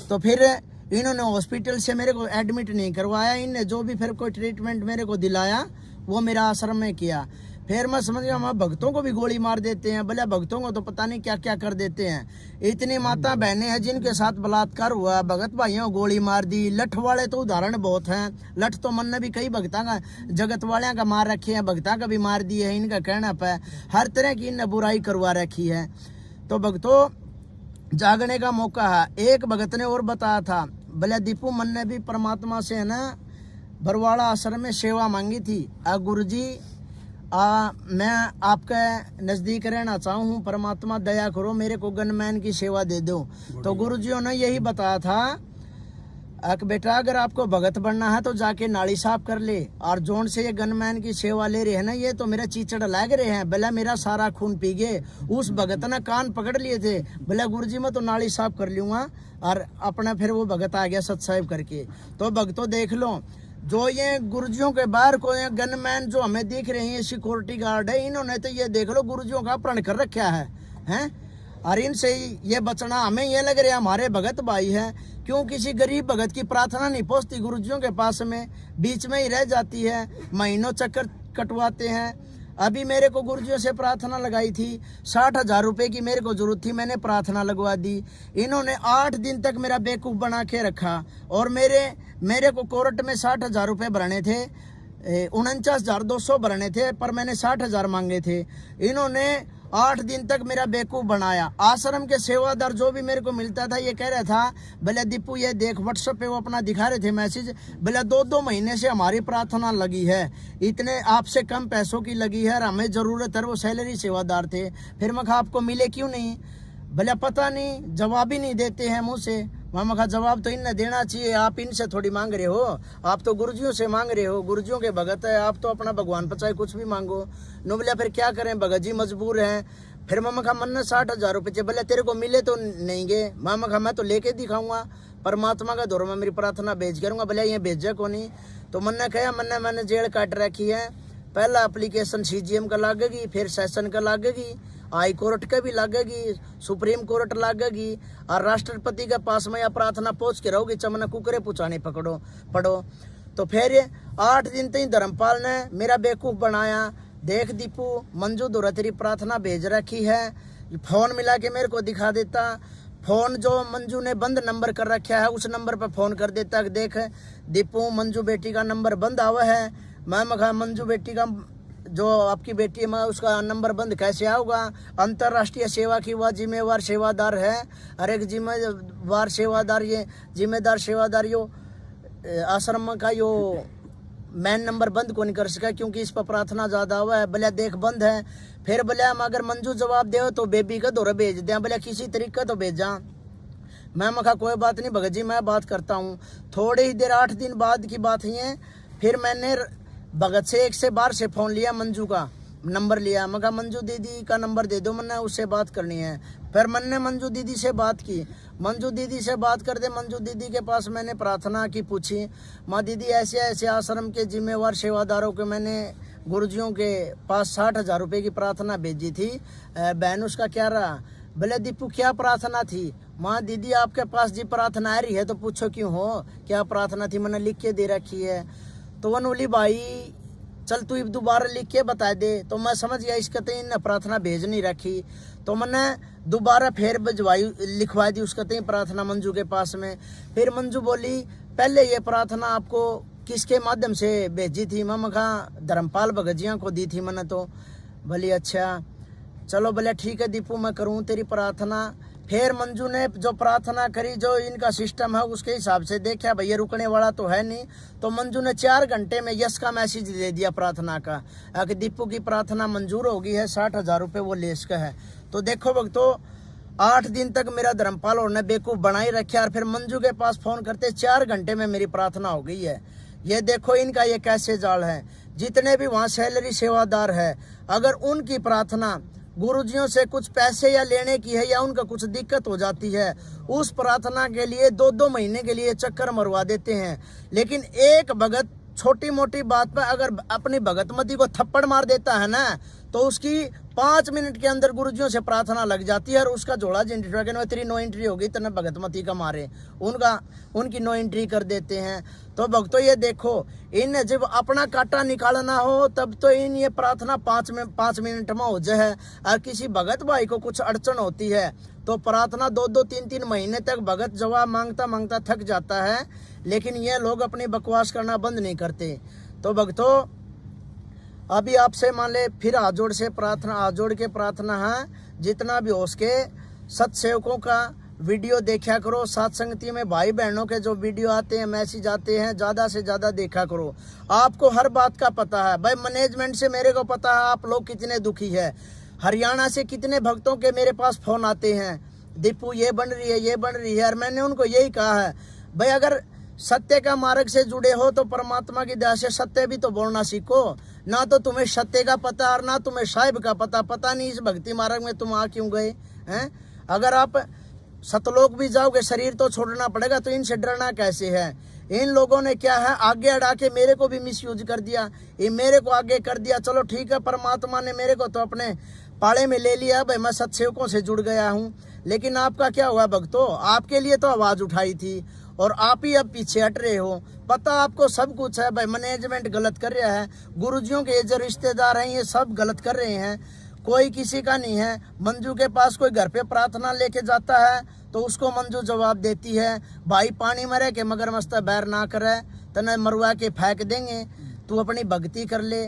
तो फिर इन्होंने हॉस्पिटल से मेरे को एडमिट नहीं करवाया, इनने जो भी फिर कोई ट्रीटमेंट मेरे को दिलाया वो मेरा आश्रम में किया। फिर मैं समझ गया हम भक्तों को भी गोली मार देते हैं, भले भक्तों को तो पता नहीं क्या क्या कर देते हैं। इतनी माता बहनें हैं जिनके साथ बलात्कार हुआ, भगत भाइयों को गोली मार दी। लठ वाले तो उदाहरण बहुत हैं, लठ तो मन ने भी कई भक्ता का जगत वाले का मार रखे हैं, भक्ता का भी मार दिए है। इनका कहना पे हर तरह की इनने बुराई करवा रखी है। तो भक्तों जागने का मौका है। एक भगत ने और बताया था, भले दीपू मन ने भी परमात्मा से है ना बरवाड़ा आश्रम में सेवा मांगी थी। गुरु जी मैं आपके नज़दीक रहना चाहूँ, परमात्मा दया करो मेरे को गनमैन की सेवा दे दो। तो गुरुजियों ने यही बताया था कि बेटा अगर आपको भगत बनना है तो जाके नाली साफ कर ले, और जोन से ये गनमैन की सेवा ले रहे हैं ना, ये तो मेरा चीचड़ लग रहे हैं, भला मेरा सारा खून पी गए। उस भगत ने कान पकड़ लिए थे, भला गुरुजी मैं तो नाली साफ कर लूँगा, और अपना फिर वो भगत आ गया सत्साहिब करके। तो भगतों देख लो, जो ये गुरुजियों के बाहर को ये गनमैन जो हमें दिख रहे हैं सिक्योरिटी गार्ड है, इन्होंने तो ये देख लो गुरुजियों का अपहरण कर रखा है हैं। और इनसे ये बचना हमें ये लग रहा है हमारे भगत भाई हैं, क्यों किसी गरीब भगत की प्रार्थना नहीं पहुंचती गुरुजियों के पास में, बीच में ही रह जाती है, महीनों चक्कर कटवाते हैं। अभी मेरे को गुरुजियों से प्रार्थना लगाई थी, 60,000 रुपए की मेरे को जरूरत थी, मैंने प्रार्थना लगवा दी। इन्होंने 8 दिन तक मेरा बेवकूफ़ बना के रखा, और मेरे को कोर्ट में 60,000 रुपये भरने थे, 49,200 भरने थे, पर मैंने 60,000 मांगे थे। इन्होंने 8 दिन तक मेरा बेवकूफ़ बनाया। आश्रम के सेवादार जो भी मेरे को मिलता था ये कह रहा था, भले दीपू ये देख व्हाट्सएप पे वो अपना दिखा रहे थे मैसेज, भले 2-2 महीने से हमारी प्रार्थना लगी है, इतने आपसे कम पैसों की लगी है और हमें ज़रूरत है। वो सैलरी सेवादार थे। फिर मैं कहा आपको मिले क्यों नहीं, भले पता नहीं, जवाब ही नहीं देते हैं मुँह से। मैं कहा जवाब तो इन्हें देना चाहिए, आप इनसे थोड़ी मांग रहे हो, आप तो गुरुजियों से मांग रहे हो, गुरुजियों के भगत है, आप तो अपना भगवान पर चाहे कुछ भी मांगो। नो बोले फिर क्या करें, भगत जी मजबूर हैं। फिर मैं कहा मन 60,000 रुपये भले तेरे को मिले तो नहीं गए, मैं कहा मैं तो लेके दिखाऊंगा, परमात्मा का दौर में मेरी प्रार्थना भेज करूँगा, भले ये भेजा को नहीं। तो मन ने कहा मैंने जेल काट रखी है, पहला एप्लीकेशन CGM का लागेगी, फिर सेशन का लागेगी, हाई कोर्ट का भी लगेगी, सुप्रीम कोर्ट लगेगी, और राष्ट्रपति के पास में या प्रार्थना पहुंच के रहोगी, चमना कुकरे पुचाने पड़ो। तो फिर 8 दिन तक धर्मपाल ने मेरा बेवकूफ़ बनाया। देख दीपू मंजू दोरा तेरी प्रार्थना भेज रखी है, फ़ोन मिला के मेरे को दिखा देता, फ़ोन जो मंजू ने बंद नंबर कर रखा है उस नंबर पर फ़ोन कर देता कि देख दीपू मंजू बेटी का नंबर बंद आवा है। मैं कहा मंजू बेटी का जो आपकी बेटी है मैं उसका नंबर बंद कैसे आऊगा, अंतर्राष्ट्रीय सेवा की वह जिम्मेवार सेवादार है, हर एक जिम्मेवार सेवादार ये जिम्मेदार सेवादार यो आश्रम का यो मैन नंबर बंद को नहीं कर सका, क्योंकि इस पर प्रार्थना ज़्यादा हुआ है। भले देख बंद है, फिर भले हम अगर मंजू जवाब दे तो बेबी का दौरा भेज दें, भले किसी तरीके तो भेजा। मैं कहा कोई बात नहीं भगत जी मैं बात करता हूँ। थोड़ी ही देर 8 दिन बाद की बात है, फिर मैंने भगत से एक से बाहर से फ़ोन लिया, मंजू का नंबर लिया। मैं कहा मंजू दीदी का नंबर दे दो, मैंने उससे बात करनी है। फिर मैंने मंजू दीदी से बात की, मंजू दीदी से बात करते मंजू दीदी के पास मैंने प्रार्थना की, पूछी माँ दीदी ऐसे ऐसे आश्रम के जिम्मेवार सेवादारों के मैंने गुरुजियों के पास 60,000 रुपये की प्रार्थना भेजी थी, बहन उसका क्या रहा। भले दीपू क्या प्रार्थना थी। माँ दीदी आपके पास जी प्रार्थना आ रही है तो पूछो क्यों हो, क्या प्रार्थना थी, मैंने लिख के दे रखी है। तो वनोली भाई चल तू दोबारा लिख के बता दे। तो मैं समझ गया इसका तो इन प्रार्थना भेज नहीं रखी, तो मैंने दोबारा फिर भिजवाई लिखवा दी उसका तो प्रार्थना मंजू के पास में। फिर मंजू बोली पहले ये प्रार्थना आपको किसके माध्यम से भेजी थी। मैं कहा धर्मपाल भगजिया को दी थी मैंने। तो भली अच्छा चलो भले ठीक है दीपू मैं करूँ तेरी प्रार्थना। फिर मंजू ने जो प्रार्थना करी, जो इनका सिस्टम है उसके हिसाब से देखा भैया रुकने वाला तो है नहीं, तो मंजू ने 4 घंटे में यस का मैसेज दे दिया प्रार्थना का कि दीपू की प्रार्थना मंजूर हो गई है, 60,000 रुपये वो लेस का है। तो देखो भक्तों 8 दिन तक मेरा धर्मपाल और ने बेवकूफ़ बनाई रखा, और फिर मंजू के पास फ़ोन करते 4 घंटे में मेरी प्रार्थना हो गई है। ये देखो इनका ये कैसे जाल है। जितने भी वहाँ सैलरी सेवादार है, अगर उनकी प्रार्थना गुरुजियों से कुछ पैसे या लेने की है या उनका कुछ दिक्कत हो जाती है, उस प्रार्थना के लिए 2-2 महीने के लिए चक्कर मरवा देते हैं। लेकिन एक भगत छोटी मोटी बात पर अगर अपनी भगतमती को थप्पड़ मार देता है ना, तो उसकी 5 मिनट के अंदर गुरुजियों से प्रार्थना लग जाती है और उसका जोड़ा जिंट्री तेरी नो एंट्री होगी तने भगतमती का मारे उनकी नो एंट्री कर देते हैं। तो भक्तों ये देखो, इन जब अपना कांटा निकालना हो तब तो इन ये प्रार्थना 5 मिनट में हो जाए। और किसी भगत भाई को कुछ अड़चन होती है तो प्रार्थना 2-2, 3-3 महीने तक भगत जवाब मांगता मांगता थक जाता है, लेकिन ये लोग अपनी बकवास करना बंद नहीं करते। तो भक्तों अभी आपसे मान ले फिर हाथ जोड़ के प्रार्थना है, जितना भी हो सके सत्सेवकों का वीडियो देखा करो, सत्संगति में भाई बहनों के जो वीडियो आते हैं, मैसेज आते हैं, ज़्यादा से ज़्यादा देखा करो। आपको हर बात का पता है भाई, मैनेजमेंट से मेरे को पता है आप लोग कितने दुखी है। हरियाणा से कितने भक्तों के मेरे पास फोन आते हैं, दीपू ये बन रही है। और मैंने उनको यही कहा है भाई, अगर सत्य का मार्ग से जुड़े हो तो परमात्मा की दया से सत्य भी तो बोलना सीखो। ना तो तुम्हें सत्य का पता और ना तुम्हें साहिब का पता नहीं इस भक्ति मार्ग में तुम आ क्यों गए हैं। अगर आप सतलोक भी जाओगे शरीर तो छोड़ना पड़ेगा, तो इनसे डरना कैसे है। इन लोगों ने क्या है आगे अड़ा के मेरे को भी मिसयूज कर दिया, ये मेरे को आगे कर दिया। चलो ठीक है, परमात्मा ने मेरे को तो अपने पाले में ले लिया भाई, मैं सत्सेवकों से जुड़ गया हूँ। लेकिन आपका क्या हुआ भक्तों, आपके लिए तो आवाज उठाई थी और आप ही अब पीछे हट रहे हो। पता आपको सब कुछ है भाई, मैनेजमेंट गलत कर रहा है, गुरुजियों के जो रिश्तेदार हैं ये सब गलत कर रहे हैं, कोई किसी का नहीं है। मंजू के पास कोई घर पे प्रार्थना लेके जाता है तो उसको मंजू जवाब देती है, भाई पानी में रह के मगर मस्त बैर ना करे, तने मरवा के फेंक देंगे, तू अपनी भक्ति कर ले।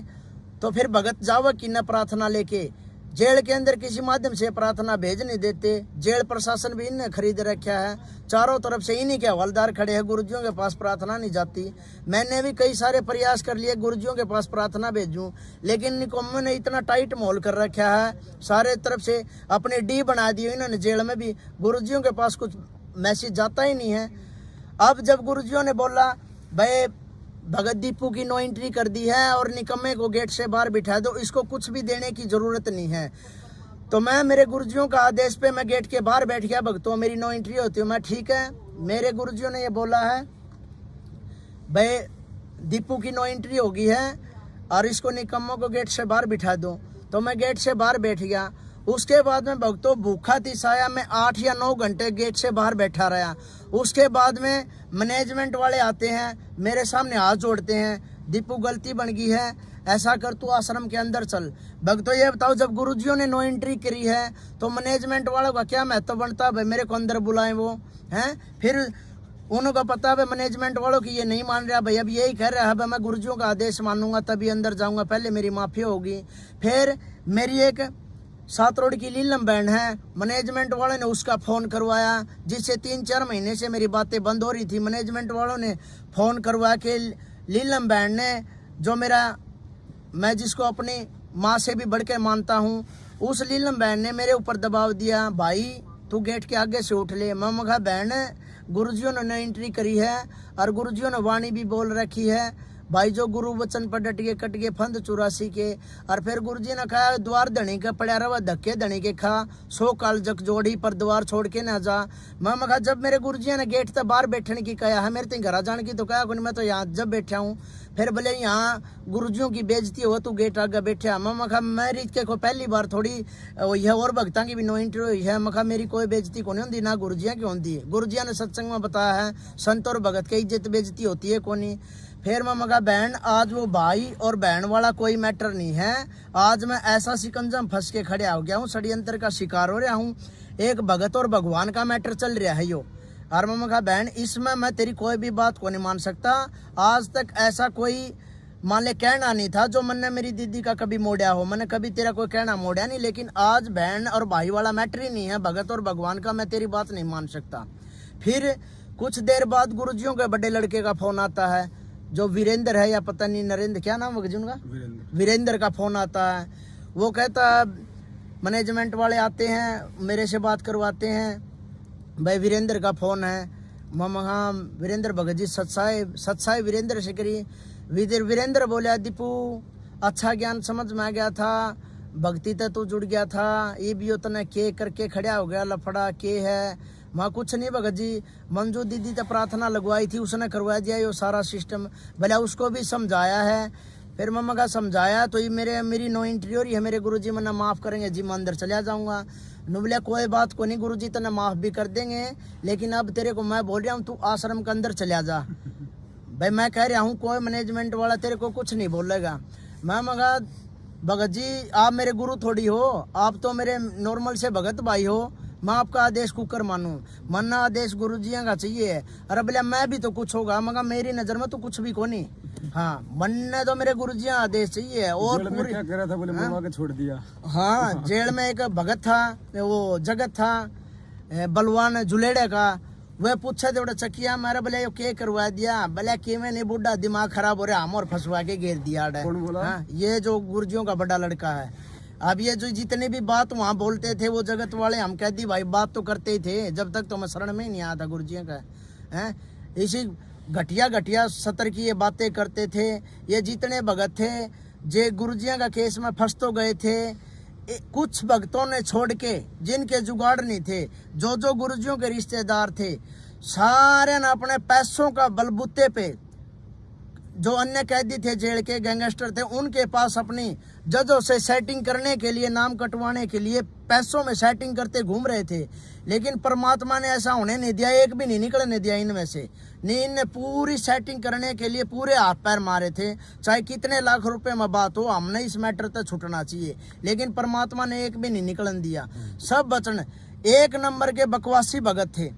तो फिर भगत जाओ कि न प्रार्थना लेके, जेल के अंदर किसी माध्यम से प्रार्थना भेज नहीं देते। जेल प्रशासन भी इन्हें खरीद रखा है, चारों तरफ से इन्हीं के हवलदार खड़े हैं, गुरुजियों के पास प्रार्थना नहीं जाती। मैंने भी कई सारे प्रयास कर लिए गुरुजियों के पास प्रार्थना भेजूं, लेकिन निकम्मों ने इतना टाइट माहौल कर रखा है, सारे तरफ से अपनी डी बना दी इन्होंने। जेल में भी गुरुजियों के पास कुछ मैसेज जाता ही नहीं है। अब जब गुरुजियों ने बोला भाई भगत दीपू की नो एंट्री कर दी है और निकम्मे को गेट से बाहर बिठा दो, इसको कुछ भी देने की जरूरत नहीं है, तो मैं मेरे गुरुजियों का आदेश पे मैं गेट के बाहर बैठ गया। भक्तों मेरी नो एंट्री होती है, मैं ठीक है। मेरे गुरुजियों ने ये बोला है भाई दीपू की नो एंट्री होगी है और इसको निकम्मों को गेट से बाहर बिठा दो, तो मैं गेट से बाहर बैठ गया। उसके बाद में भक्तों भूखा तिसाया मैं 8 या 9 घंटे गेट से बाहर बैठा रहा। उसके बाद में मैनेजमेंट वाले आते हैं, मेरे सामने हाथ जोड़ते हैं, दीपू गलती बन गई है, ऐसा कर तू आश्रम के अंदर चल। भक्तों ये बताओ, जब गुरुजियों ने नो एंट्री करी है तो मैनेजमेंट वालों का क्या महत्व बनता है भाई, मेरे को अंदर बुलाएं वो हैं। फिर उनको पता है मैनेजमेंट वालों की ये नहीं मान रहा भाई, अब यही कह रहा है भाई मैं गुरुजियों का आदेश मानूंगा तभी अंदर जाऊंगा, पहले मेरी माफी होगी। फिर मेरी एक 7 रोड की लीलम बहन है, मैनेजमेंट वालों ने उसका फ़ोन करवाया, जिससे 3-4 महीने से मेरी बातें बंद हो रही थी। मैनेजमेंट वालों ने फ़ोन करवा के लीलम बहन ने, जो मैं जिसको अपनी माँ से भी बढ़कर मानता हूँ, उस लीलम बहन ने मेरे ऊपर दबाव दिया, भाई तू गेट के आगे से उठ ले। मैं कहा बहन गुरुजियों ने एंट्री करी है और गुरुजियों ने वाणी भी बोल रखी है भाई, जो गुरु वचन पर डट के कट के फंद 84 के। और फिर गुरुजी ने कहा द्वार धनी का पड़ा रहा धक्के धनी के खा, 100 काल जक जोड़ी पर द्वार छोड़ के ना जा। मैं कहा जब मेरे गुरुजी ने गेट तक बाहर बैठने की कहा है, मेरे घर जाने की तो कहा मैं तो यहाँ जब बैठा हूँ। फिर बोले यहाँ गुरुजियों की बेइज्जती हो तू गेट आगे बैठा। मैं कहा मेरी के को पहली बार थोड़ी यह और भक्ता की भी नो एंट्री हुई है। मैं कहा मेरी कोई बेइज्जती को नहीं होती, ना गुरुजिया की होती है। गुरुजिया ने सत्संग में बताया है संत और भगत की इज्जत बेइज्जती होती है कोनी। फिर मैं कहा बहन आज वो भाई और बहन वाला कोई मैटर नहीं है, आज मैं ऐसा शिकंजा में फंस के खड़े हो गया हूँ, षड्यंत्र का शिकार हो रहा हूँ, एक भगत और भगवान का मैटर चल रहा है यो। और मैं कहा बहन इसमें मैं तेरी कोई भी बात को नहीं मान सकता, आज तक ऐसा कोई मान ले कहना नहीं था जो मैंने मेरी दीदी का कभी मोड़ा हो, मैंने कभी तेरा कोई कहना मोड़ा नहीं। लेकिन आज बहन और भाई वाला मैटर ही नहीं है, भगत और भगवान का मैं तेरी बात नहीं मान सकता। फिर कुछ देर बाद गुरुजियों के बड़े लड़के का फोन आता है, जो वीरेंद्र है या पता नहीं नरेंद्र, क्या नाम है उनका, वीरेंद्र का फोन आता है। वो कहता है मैनेजमेंट वाले आते हैं मेरे से बात करवाते हैं, भाई वीरेंद्र का फोन है। हाँ वीरेंद्र भगत जी सत्साई वीरेंद्र से करी। वीरेंद्र बोला दीपू अच्छा ज्ञान समझ में आ गया था, भक्ति तक तू जुड़ गया था, ये भी उतना के करके खड़ा हो गया, लफड़ा के है। माँ कुछ नहीं भगत जी, मंजू दीदी तो प्रार्थना लगवाई थी, उसने करवा दिया ये सारा सिस्टम, भला उसको भी समझाया है। फिर मम्मा का समझाया तो ये मेरी नो एंट्री हो रही है, मेरे गुरुजी मना माफ करेंगे जी, मैं अंदर चला जाऊंगा। नु बोला कोई बात को नहीं गुरुजी तना माफ भी कर देंगे, लेकिन अब तेरे को मैं बोल रहा हूँ तू आश्रम के अंदर चला जा। भाई मैं कह रहा हूँ कोई मैनेजमेंट वाला तेरे को कुछ नहीं बोलेगा। मैं मगा भगत जी आप मेरे गुरु थोड़ी हो, आप तो मेरे नॉर्मल से भगत भाई हो, मैं आपका आदेश कुकर मानूं, मन्ना आदेश गुरु जी का चाहिए। अरे बोले मैं भी तो कुछ होगा, मगर मेरी नजर में तो कुछ भी को नहीं। हाँ मन्ने तो मेरे गुरु जी आदेश चाहिए। और पूरी क्या कह रहा था, बोले मरवा के छोड़ दिया। हाँ जेल में एक भगत था, वो जगत था बलवान जुलेड़े का, वह पूछा थे चकिया मेरा बोले यो के करवा दिया, बोले कि मैं नहीं बुढ़ा दिमाग खराब हो रहा, हम और फंसवा के घेर दिया। कौन बोला? हाँ ये जो गुरुजियों का बड़ा लड़का है। अब ये जो जितनी भी बात वहाँ बोलते थे वो जगत वाले, हम कह दी भाई बात तो करते ही थे जब तक तो मैं शरण में ही नहीं आया था गुरुजियों का। हैं इसी घटिया घटिया सतर की ये बातें करते थे। ये जितने भगत थे जे गुरुजियों का केस में फंस तो गए थे, कुछ भक्तों ने छोड़ के जिनके जुगाड़ नहीं थे, जो गुरुजियों के रिश्तेदार थे, सारे ने अपने पैसों का बलबूते पे, जो अन्य कैदी थे जेल के गैंगस्टर थे, उनके पास अपनी जजों से सेटिंग करने के लिए, नाम कटवाने के लिए पैसों में सेटिंग करते घूम रहे थे। लेकिन परमात्मा ने ऐसा होने नहीं दिया, एक भी नहीं निकलने दिया इनमें से। नहीं इनने पूरी सेटिंग करने के लिए पूरे हाथ पैर मारे थे, चाहे कितने लाख रुपए में बात हो, हमने इस मैटर तक छुटना चाहिए, लेकिन परमात्मा ने एक भी नहीं निकलन दिया। सब बचन एक नंबर के बकवासी भगत थे,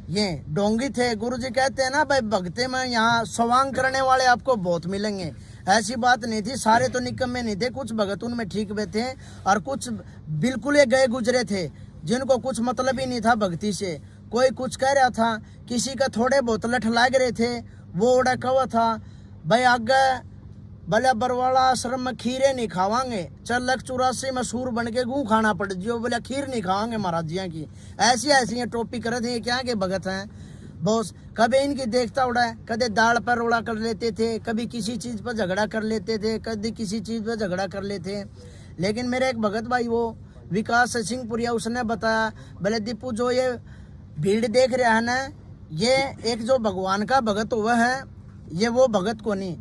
ये डोंगी थे। गुरुजी कहते हैं ना भाई भगते में यहाँ स्वांग करने वाले आपको बहुत मिलेंगे, ऐसी बात नहीं थी। सारे तो निकम्मे नहीं थे, कुछ भगत उनमें ठीक भी थे और कुछ बिल्कुल ही गए गुजरे थे, जिनको कुछ मतलब ही नहीं था भक्ति से। कोई कुछ कह रहा था, किसी का थोड़े बहुत लठ लाग रहे थे, वो उड़ा कवा था भाई आगे भले बरवाला आश्रम में खीरे नहीं खावांगे, चल 84 में सूर बन के गू खाना पड़ जियो, बोले खीर नहीं खावांगे महाराज जिया की। ऐसी ऐसी टोपी करे थे, ये क्या के भगत हैं बॉस। कभी इनकी देखता उड़ा है, कभी दाल पर रोड़ा कर लेते थे, कभी किसी चीज पर झगड़ा कर लेते थे, कभी किसी चीज पर झगड़ा कर लेते। लेकिन मेरे एक भगत भाई वो विकास सिंहपुरिया, उसने बताया बोले दीपू जो ये भीड़ देख रहा है ना, ये एक जो भगवान का भगत हुआ है, ये वो भगत को नहीं।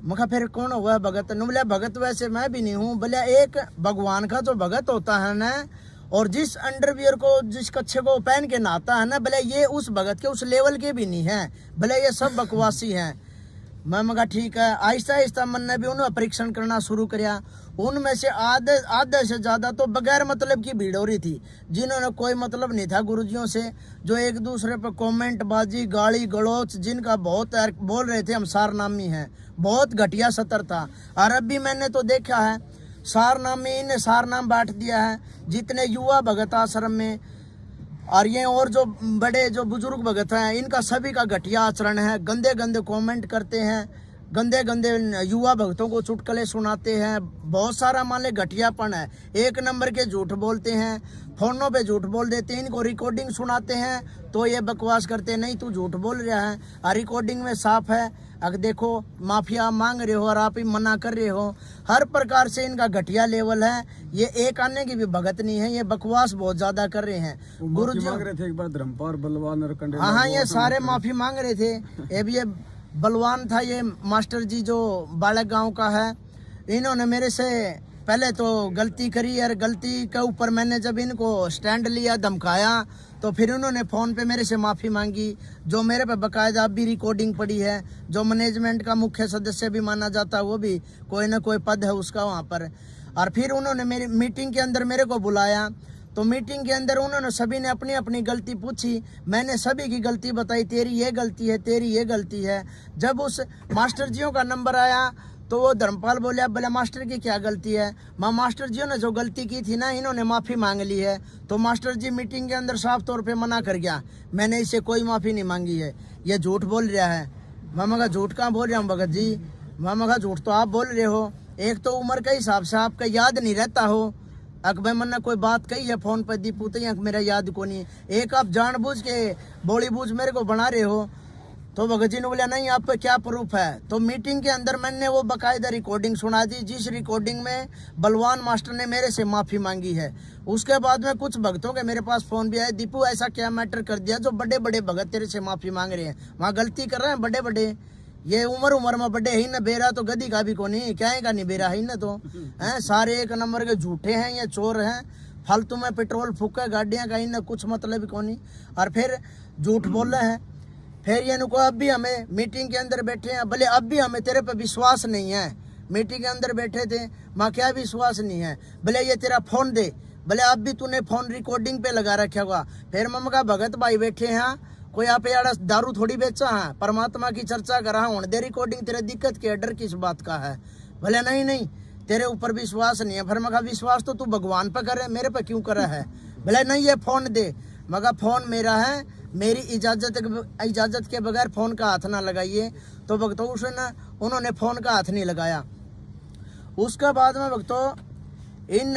मगर फिर कौन हुआ भगत? बोले भगत वैसे मैं भी नहीं हूँ, बोले एक भगवान का जो भगत होता है ना, और जिस अंडरवियर को जिस कच्छे को पहन के नहाता है ना, बोले ये उस भगत के उस लेवल के भी नहीं है, बोले ये सब बकवासी हैं। मैं मगा ठीक है। आहिस्ता आहिस्ता मन ने भी उन्हें परीक्षण करना शुरू किया। उनमें से आधे से ज्यादा तो बगैर मतलब की भीड़ हो रही थी, जिन्होंने कोई मतलब नहीं था गुरुजियों से, जो एक दूसरे पर कमेंट बाजी गाली गलौच जिनका बहुत बोल रहे थे हम सारनामी हैं, बहुत घटिया सतर था। और अब भी मैंने तो देखा है सारनामी ने सारनाम बांट दिया है जितने युवा भगत आश्रम में, और ये और जो बड़े जो बुजुर्ग भगत हैं इनका सभी का घटिया आचरण है। गंदे गंदे कमेंट करते हैं, गंदे गंदे युवा भक्तों को चुटकुले सुनाते हैं, बहुत सारा मान ले घटियापन है। एक नंबर के झूठ बोलते हैं, फोनों पे झूठ बोल देते हैं, इनको रिकॉर्डिंग सुनाते हैं तो ये बकवास करते हैं नहीं तू झूठ बोल रहा है, और रिकॉर्डिंग में साफ है। अगर देखो माफिया मांग रहे हो और आप ही मना कर रहे हो, हर प्रकार से इनका घटिया लेवल है। ये एक आने की भी भगत नहीं है, ये बकवास बहुत ज्यादा कर रहे हैं। गुरु जी मांग रहे थे एक बार धर्मपाल बलवान और कंडे। हाँ ये सारे माफी मांग रहे थे। ये बलवान था, ये मास्टर जी जो बालक गांव का है, इन्होंने मेरे से पहले तो गलती करी, और गलती के ऊपर मैंने जब इनको स्टैंड लिया धमकाया तो फिर उन्होंने फ़ोन पे मेरे से माफ़ी मांगी, जो मेरे पे बकायदा अब भी रिकॉर्डिंग पड़ी है। जो मैनेजमेंट का मुख्य सदस्य भी माना जाता है, वो भी कोई ना कोई पद है उसका वहाँ पर। और फिर उन्होंने मेरी मीटिंग के अंदर मेरे को बुलाया, तो मीटिंग के अंदर उन्होंने सभी ने अपनी अपनी गलती पूछी, मैंने सभी की गलती बताई, तेरी ये गलती है, तेरी ये गलती है। जब उस मास्टर जियों का नंबर आया तो वो धर्मपाल बोले मास्टर की क्या गलती है? मास्टर जियों ने जो गलती की थी ना, इन्होंने माफ़ी मांग ली है। तो मास्टर जी मीटिंग के अंदर साफ तौर पे मना कर गया, मैंने इससे कोई माफ़ी नहीं मांगी है, ये झूठ बोल रहा है। मामा का झूठ कहाँ बोल रहा हूँ भगत जी? मामा का झूठ तो आप बोल रहे हो। एक तो उम्र के हिसाब से आपका याद नहीं रहता हो, अकबर मन्ना कोई बात कही है फ़ोन पर दीपू तो मेरा याद को नहीं। एक आप जानबूझ के बोली बूझ मेरे को बना रहे हो। तो भगत जी ने बोला नहीं आप पे क्या प्रूफ है? तो मीटिंग के अंदर मैंने वो बाकायदा रिकॉर्डिंग सुना दी, जिस रिकॉर्डिंग में बलवान मास्टर ने मेरे से माफ़ी मांगी है। उसके बाद में कुछ भक्तों के मेरे पास फ़ोन भी आए, दीपू ऐसा क्या मैटर कर दिया जो बड़े बड़े भगत तेरे से माफ़ी मांग रहे हैं, वहाँ गलती कर रहे हैं बड़े बड़े, ये उम्र में बड़े ही न बेरा तो गदी का भी कोनी क्या का नहीं बेरा ही न तो हैं सारे एक नंबर के झूठे हैं ये चोर हैं फालतू में पेट्रोल फूका गाड़ियां का ही न कुछ मतलब कोनी और फिर झूठ बोल रहे हैं। फिर ये नुको अब भी हमें मीटिंग के अंदर बैठे हैं बोले अब भी हमें तेरे पे विश्वास नहीं है। मीटिंग के अंदर बैठे थे माँ क्या विश्वास नहीं है बोले ये तेरा फोन दे बोले अब भी तूने फोन रिकॉर्डिंग पे लगा रखा होगा। फिर मम्मा का भगत भाई बैठे हैं कोई आप यार दारू थोड़ी बेचा है परमात्मा की चर्चा कर रहा हूँ दे रिकॉर्डिंग तेरे दिक्कत के डर किस बात का है बोले नहीं तेरे ऊपर विश्वास नहीं है। फिर मगा विश्वास तो तू भगवान पे करे मेरे पे क्यों करे है बोले नहीं ये फोन दे मगा फोन मेरा है मेरी इजाजत के बगैर फोन का हाथ ना लगाइए। तो भक्तों उन्होंने फोन का हाथ नहीं लगाया। उसके बाद में भक्तों इन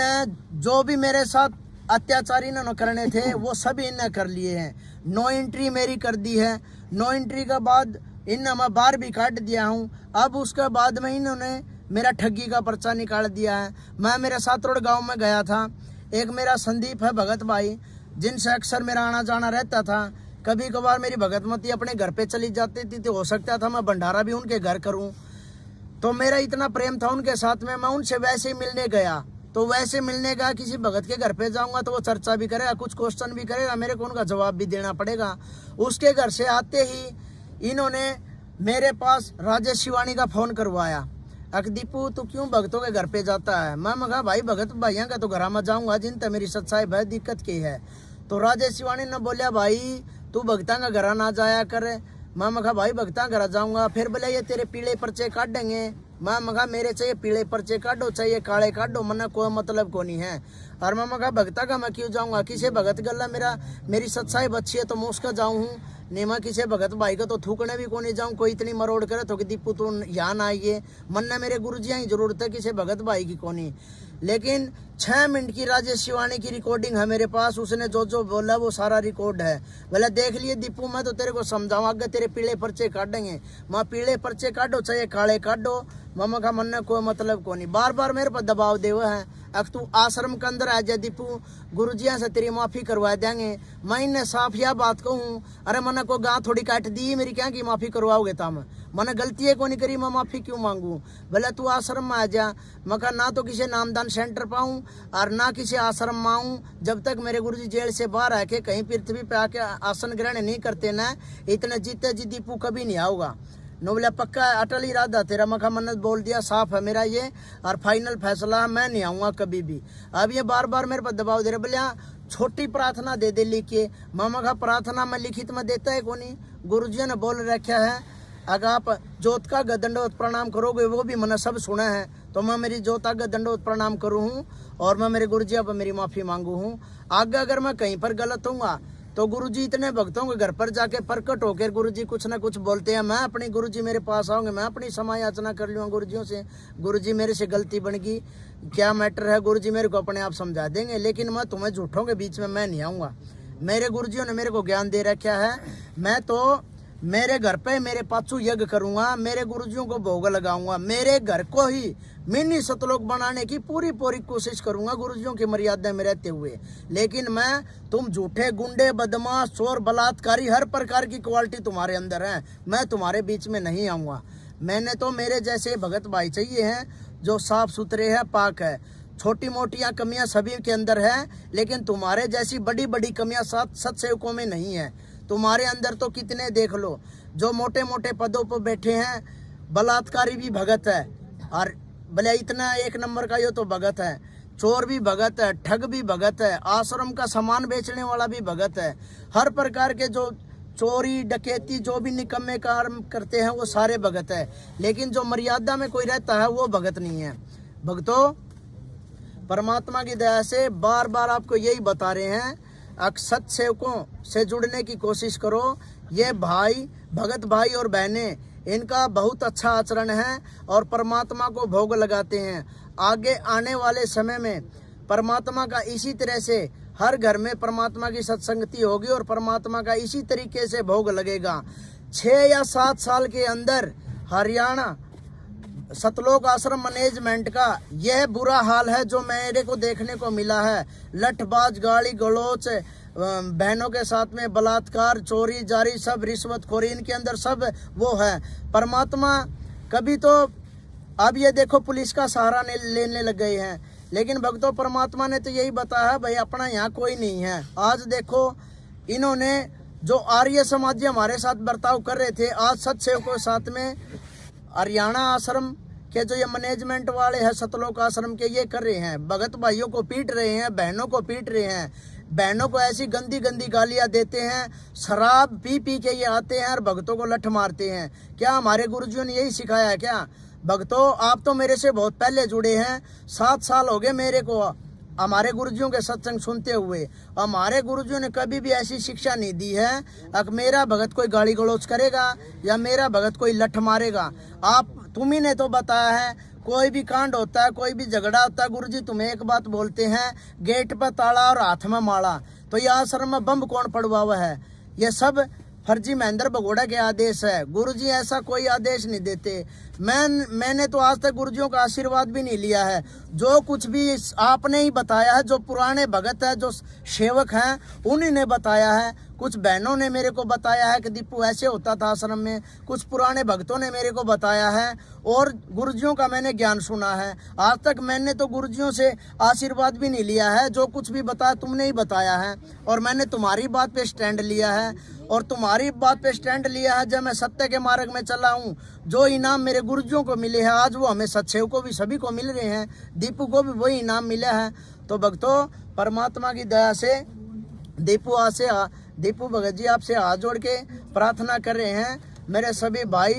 जो भी मेरे साथ अत्याचार इन्होंने करने थे वो सभी इन्हें कर लिए हैं। नो एंट्री मेरी कर दी है। नो एंट्री के बाद इन मैं बाहर भी काट दिया हूँ। अब उसके बाद में इन्होंने मेरा ठगी का पर्चा निकाल दिया है। मैं मेरे सातरोड़ गांव में गया था। एक मेरा संदीप है भगत भाई जिनसे अक्सर मेरा आना जाना रहता था। कभी कभार मेरी भगतमती अपने घर पे चली जाती थी तो हो सकता था मैं भंडारा भी उनके घर करूं। तो मेरा इतना प्रेम था उनके साथ में मैं उनसे वैसे ही मिलने गया। तो वैसे मिलने का किसी भगत के घर पे जाऊंगा तो वो चर्चा भी करेगा कुछ क्वेश्चन भी करेगा मेरे को उनका जवाब भी देना पड़ेगा। उसके घर से आते ही इन्होंने मेरे पास राजेश शिवानी का फोन करवाया। दीपू तू क्यों भगतों के घर पे जाता है। मैं कहा भाई भगत भाइयों का तो घर में जाऊंगा जिन तक मेरी सच्चाई बहुत दिक्कत की है। तो राजेश शिवानी ने बोलिया भाई तू भगता का घर ना जाया कर। मैं कहा भाई भगता घर जाऊंगा। फिर बोले ये तेरे पीले पर्चे काटेंगे। मैं कहा मेरे चाहिए पीले पर्चे काटो चाहे काले काटो मना कोई मतलब को नहीं है। और मैं कहा भगता का मैं क्यों जाऊंगा किसी भगत गला मेरी सच्चाई बच्ची है तो मैं उसका जाऊँ हूँ नहीं मैं किसी भगत भाई का तो थूकने भी को नहीं जाऊँ। कोई इतनी मरोड़ करे तो कि दीपू तू यहाँ ना आइए मन ने मेरे गुरुजियाँ ही जरूरत है किसी भगत भाई की को नहीं। लेकिन 6 मिनट की राजेश शिवानी की रिकॉर्डिंग है मेरे पास। उसने जो बोला वो सारा रिकॉर्ड है। बोला देख लिए दीपू मैं तो तेरे को समझाऊँ आगे तेरे पीले पर्चे काटेंगे। माँ पीले पर्चे काटो चाहे काले काटो मामा का मन ने कोई मतलब को नहीं। बार बार मेरे पर दबाव दे हुए हैं अब तू आश्रम के अंदर आ जा दीपू गुरुजिया से तेरी माफी करवा देंगे। मैं इन्हें साफ यह बात कहूँ अरे मैंने को गाँ थोड़ी काट दी मेरी क्या की माफी करवाओगे तम मैंने गलती है को नहीं करी मैं माफी क्यों मांगू। बोले तू आश्रम में आ जा। मैं कहा ना तो किसी नामदान सेंटर पाऊँ और ना किसी आश्रम में आऊँ जब तक मेरे गुरुजी जेल से बाहर आके कहीं पृथ्वी पे आके आसन ग्रहण नहीं करते ना इतने जीते जी दीपू कभी नहीं आऊगा। नो बोला पक्का अटल इरादा तेरा। मखा मन्नत बोल दिया साफ है मेरा ये और फाइनल फैसला मैं नहीं आऊँगा कभी भी। अब ये बार बार मेरे पर दबाव दे रहे। बोले छोटी प्रार्थना दे दे लिखिए। मामा का प्रार्थना में लिखित में देता है कोनी गुरुजी ने बोल रखा है अगर आप जोत का दंडवत प्रणाम करोगे वो भी मैंने सब सुना है तो मैं मेरी जोत का दंडवत प्रणाम करूँ हूँ और मैं मेरे गुरुजी पर मेरी माफ़ी मांगू हूँ। आगे अगर मैं कहीं पर गलत हूँगा तो गुरुजी इतने भक्तों के घर पर जाके प्रकट होकर गुरुजी कुछ ना कुछ बोलते हैं। मैं अपनी गुरुजी मेरे पास आऊँगे मैं अपनी समय याचना कर लूँगा गुरुजियों से गुरुजी मेरे से गलती बन गई क्या मैटर है गुरुजी मेरे को अपने आप समझा देंगे। लेकिन मैं तुम्हें झूठों के बीच में मैं नहीं आऊँगा। मेरे गुरुजियों ने मेरे को ज्ञान दे रखा है। मैं तो मेरे घर पे मेरे पाछू यज्ञ करूँगा मेरे गुरुजियों को भोग लगाऊंगा मेरे घर को ही मिनी सतलोक बनाने की पूरी कोशिश करूंगा गुरुजियों की मर्यादा में रहते हुए। लेकिन मैं तुम झूठे गुंडे बदमाश चोर बलात्कारी हर प्रकार की क्वालिटी तुम्हारे अंदर है मैं तुम्हारे बीच में नहीं आऊँगा। मैंने तो मेरे जैसे भगत भाई चाहिए हैं जो साफ सुथरे है पाक है। छोटी मोटियाँ कमियाँ सभी के अंदर है लेकिन तुम्हारे जैसी बड़ी बड़ी कमियाँ सत्सेवकों में नहीं है। तुम्हारे अंदर तो कितने देख लो जो मोटे मोटे पदों पर बैठे हैं बलात्कारी भी भगत है और भले इतना एक नंबर का ये तो भगत है चोर भी भगत है ठग भी भगत है आश्रम का सामान बेचने वाला भी भगत है। हर प्रकार के जो चोरी डकैती जो भी निकम्मे काम करते हैं वो सारे भगत है। लेकिन जो मर्यादा में कोई रहता है वो भगत नहीं है। भक्तों परमात्मा की दया से बार बार आपको यही बता रहे हैं सत सेवकों से जुड़ने की कोशिश करो। ये भाई भगत भाई और बहनें इनका बहुत अच्छा आचरण है और परमात्मा को भोग लगाते हैं। आगे आने वाले समय में परमात्मा का इसी तरह से हर घर में परमात्मा की सत्संगति होगी और परमात्मा का इसी तरीके से भोग लगेगा। 6 या 7 साल के अंदर हरियाणा सतलोक आश्रम मैनेजमेंट का यह बुरा हाल है जो मेरे को देखने को मिला है। लठबाज गाली गलोच बहनों के साथ में बलात्कार, चोरी जारी, सब रिश्वतखोरी इनके अंदर सब वो है। परमात्मा कभी तो अब ये देखो पुलिस का सहारा लेने लग गए हैं, लेकिन भक्तों परमात्मा ने तो यही बताया है भाई अपना यहाँ कोई नहीं है। आज देखो इन्होंने जो आर्य समाजी हमारे साथ बर्ताव कर रहे थे, आज सत्सेवकों के साथ में हरियाणा आश्रम के जो ये मैनेजमेंट वाले हैं सतलोक आश्रम के, ये कर रहे हैं। भगत भाइयों को पीट रहे हैं, बहनों को पीट रहे हैं, बहनों को ऐसी गंदी गंदी गालियां देते हैं, शराब पी पी के ये आते हैं और भक्तों को लठ मारते हैं। क्या हमारे गुरुजियों ने यही सिखाया है क्या? भक्तों आप तो मेरे से बहुत पहले जुड़े हैं, 7 साल हो गए मेरे को हमारे गुरुजियों के सत्संग सुनते हुए। हमारे गुरुजियों ने कभी भी ऐसी शिक्षा नहीं दी है अब मेरा भगत कोई गाली गलौज करेगा या मेरा भगत कोई लठ मारेगा। आप तुम्ही ने तो बताया है कोई भी कांड होता है, कोई भी झगड़ा होता है, गुरुजी तुम्हें एक बात बोलते हैं, गेट पर ताला और हाथ में माला। तो ये आश्रम में बम कौन पड़वा हुआ है? ये सब फर्जी महेंद्र भगोड़ा के आदेश है। गुरुजी ऐसा कोई आदेश नहीं देते। मैंने तो आज तक गुरुजियों का आशीर्वाद भी नहीं लिया है। जो कुछ भी आपने ही बताया है, जो पुराने भगत है, जो सेवक हैं, उन्हीं ने बताया है। कुछ बहनों ने मेरे को बताया है कि दीपू ऐसे होता था आश्रम में, कुछ पुराने भक्तों ने मेरे को बताया है और गुरुजियों का मैंने ज्ञान सुना है। आज तक मैंने तो गुरुजियों से आशीर्वाद भी नहीं लिया है। जो कुछ भी बताया तुमने ही बताया है और मैंने तुम्हारी बात पे स्टैंड लिया है और तुम्हारी बात पे स्टैंड लिया है। जब मैं सत्य के मार्ग में चला हूँ, जो इनाम मेरे गुरुजियों को मिले हैं आज वो हमें सत्सेव को भी सभी को मिल रहे हैं, दीपू को भी वही इनाम मिला है। तो भक्तों परमात्मा की दया से दीपू भगत जी आपसे हाथ जोड़ के प्रार्थना कर रहे हैं। मेरे सभी भाई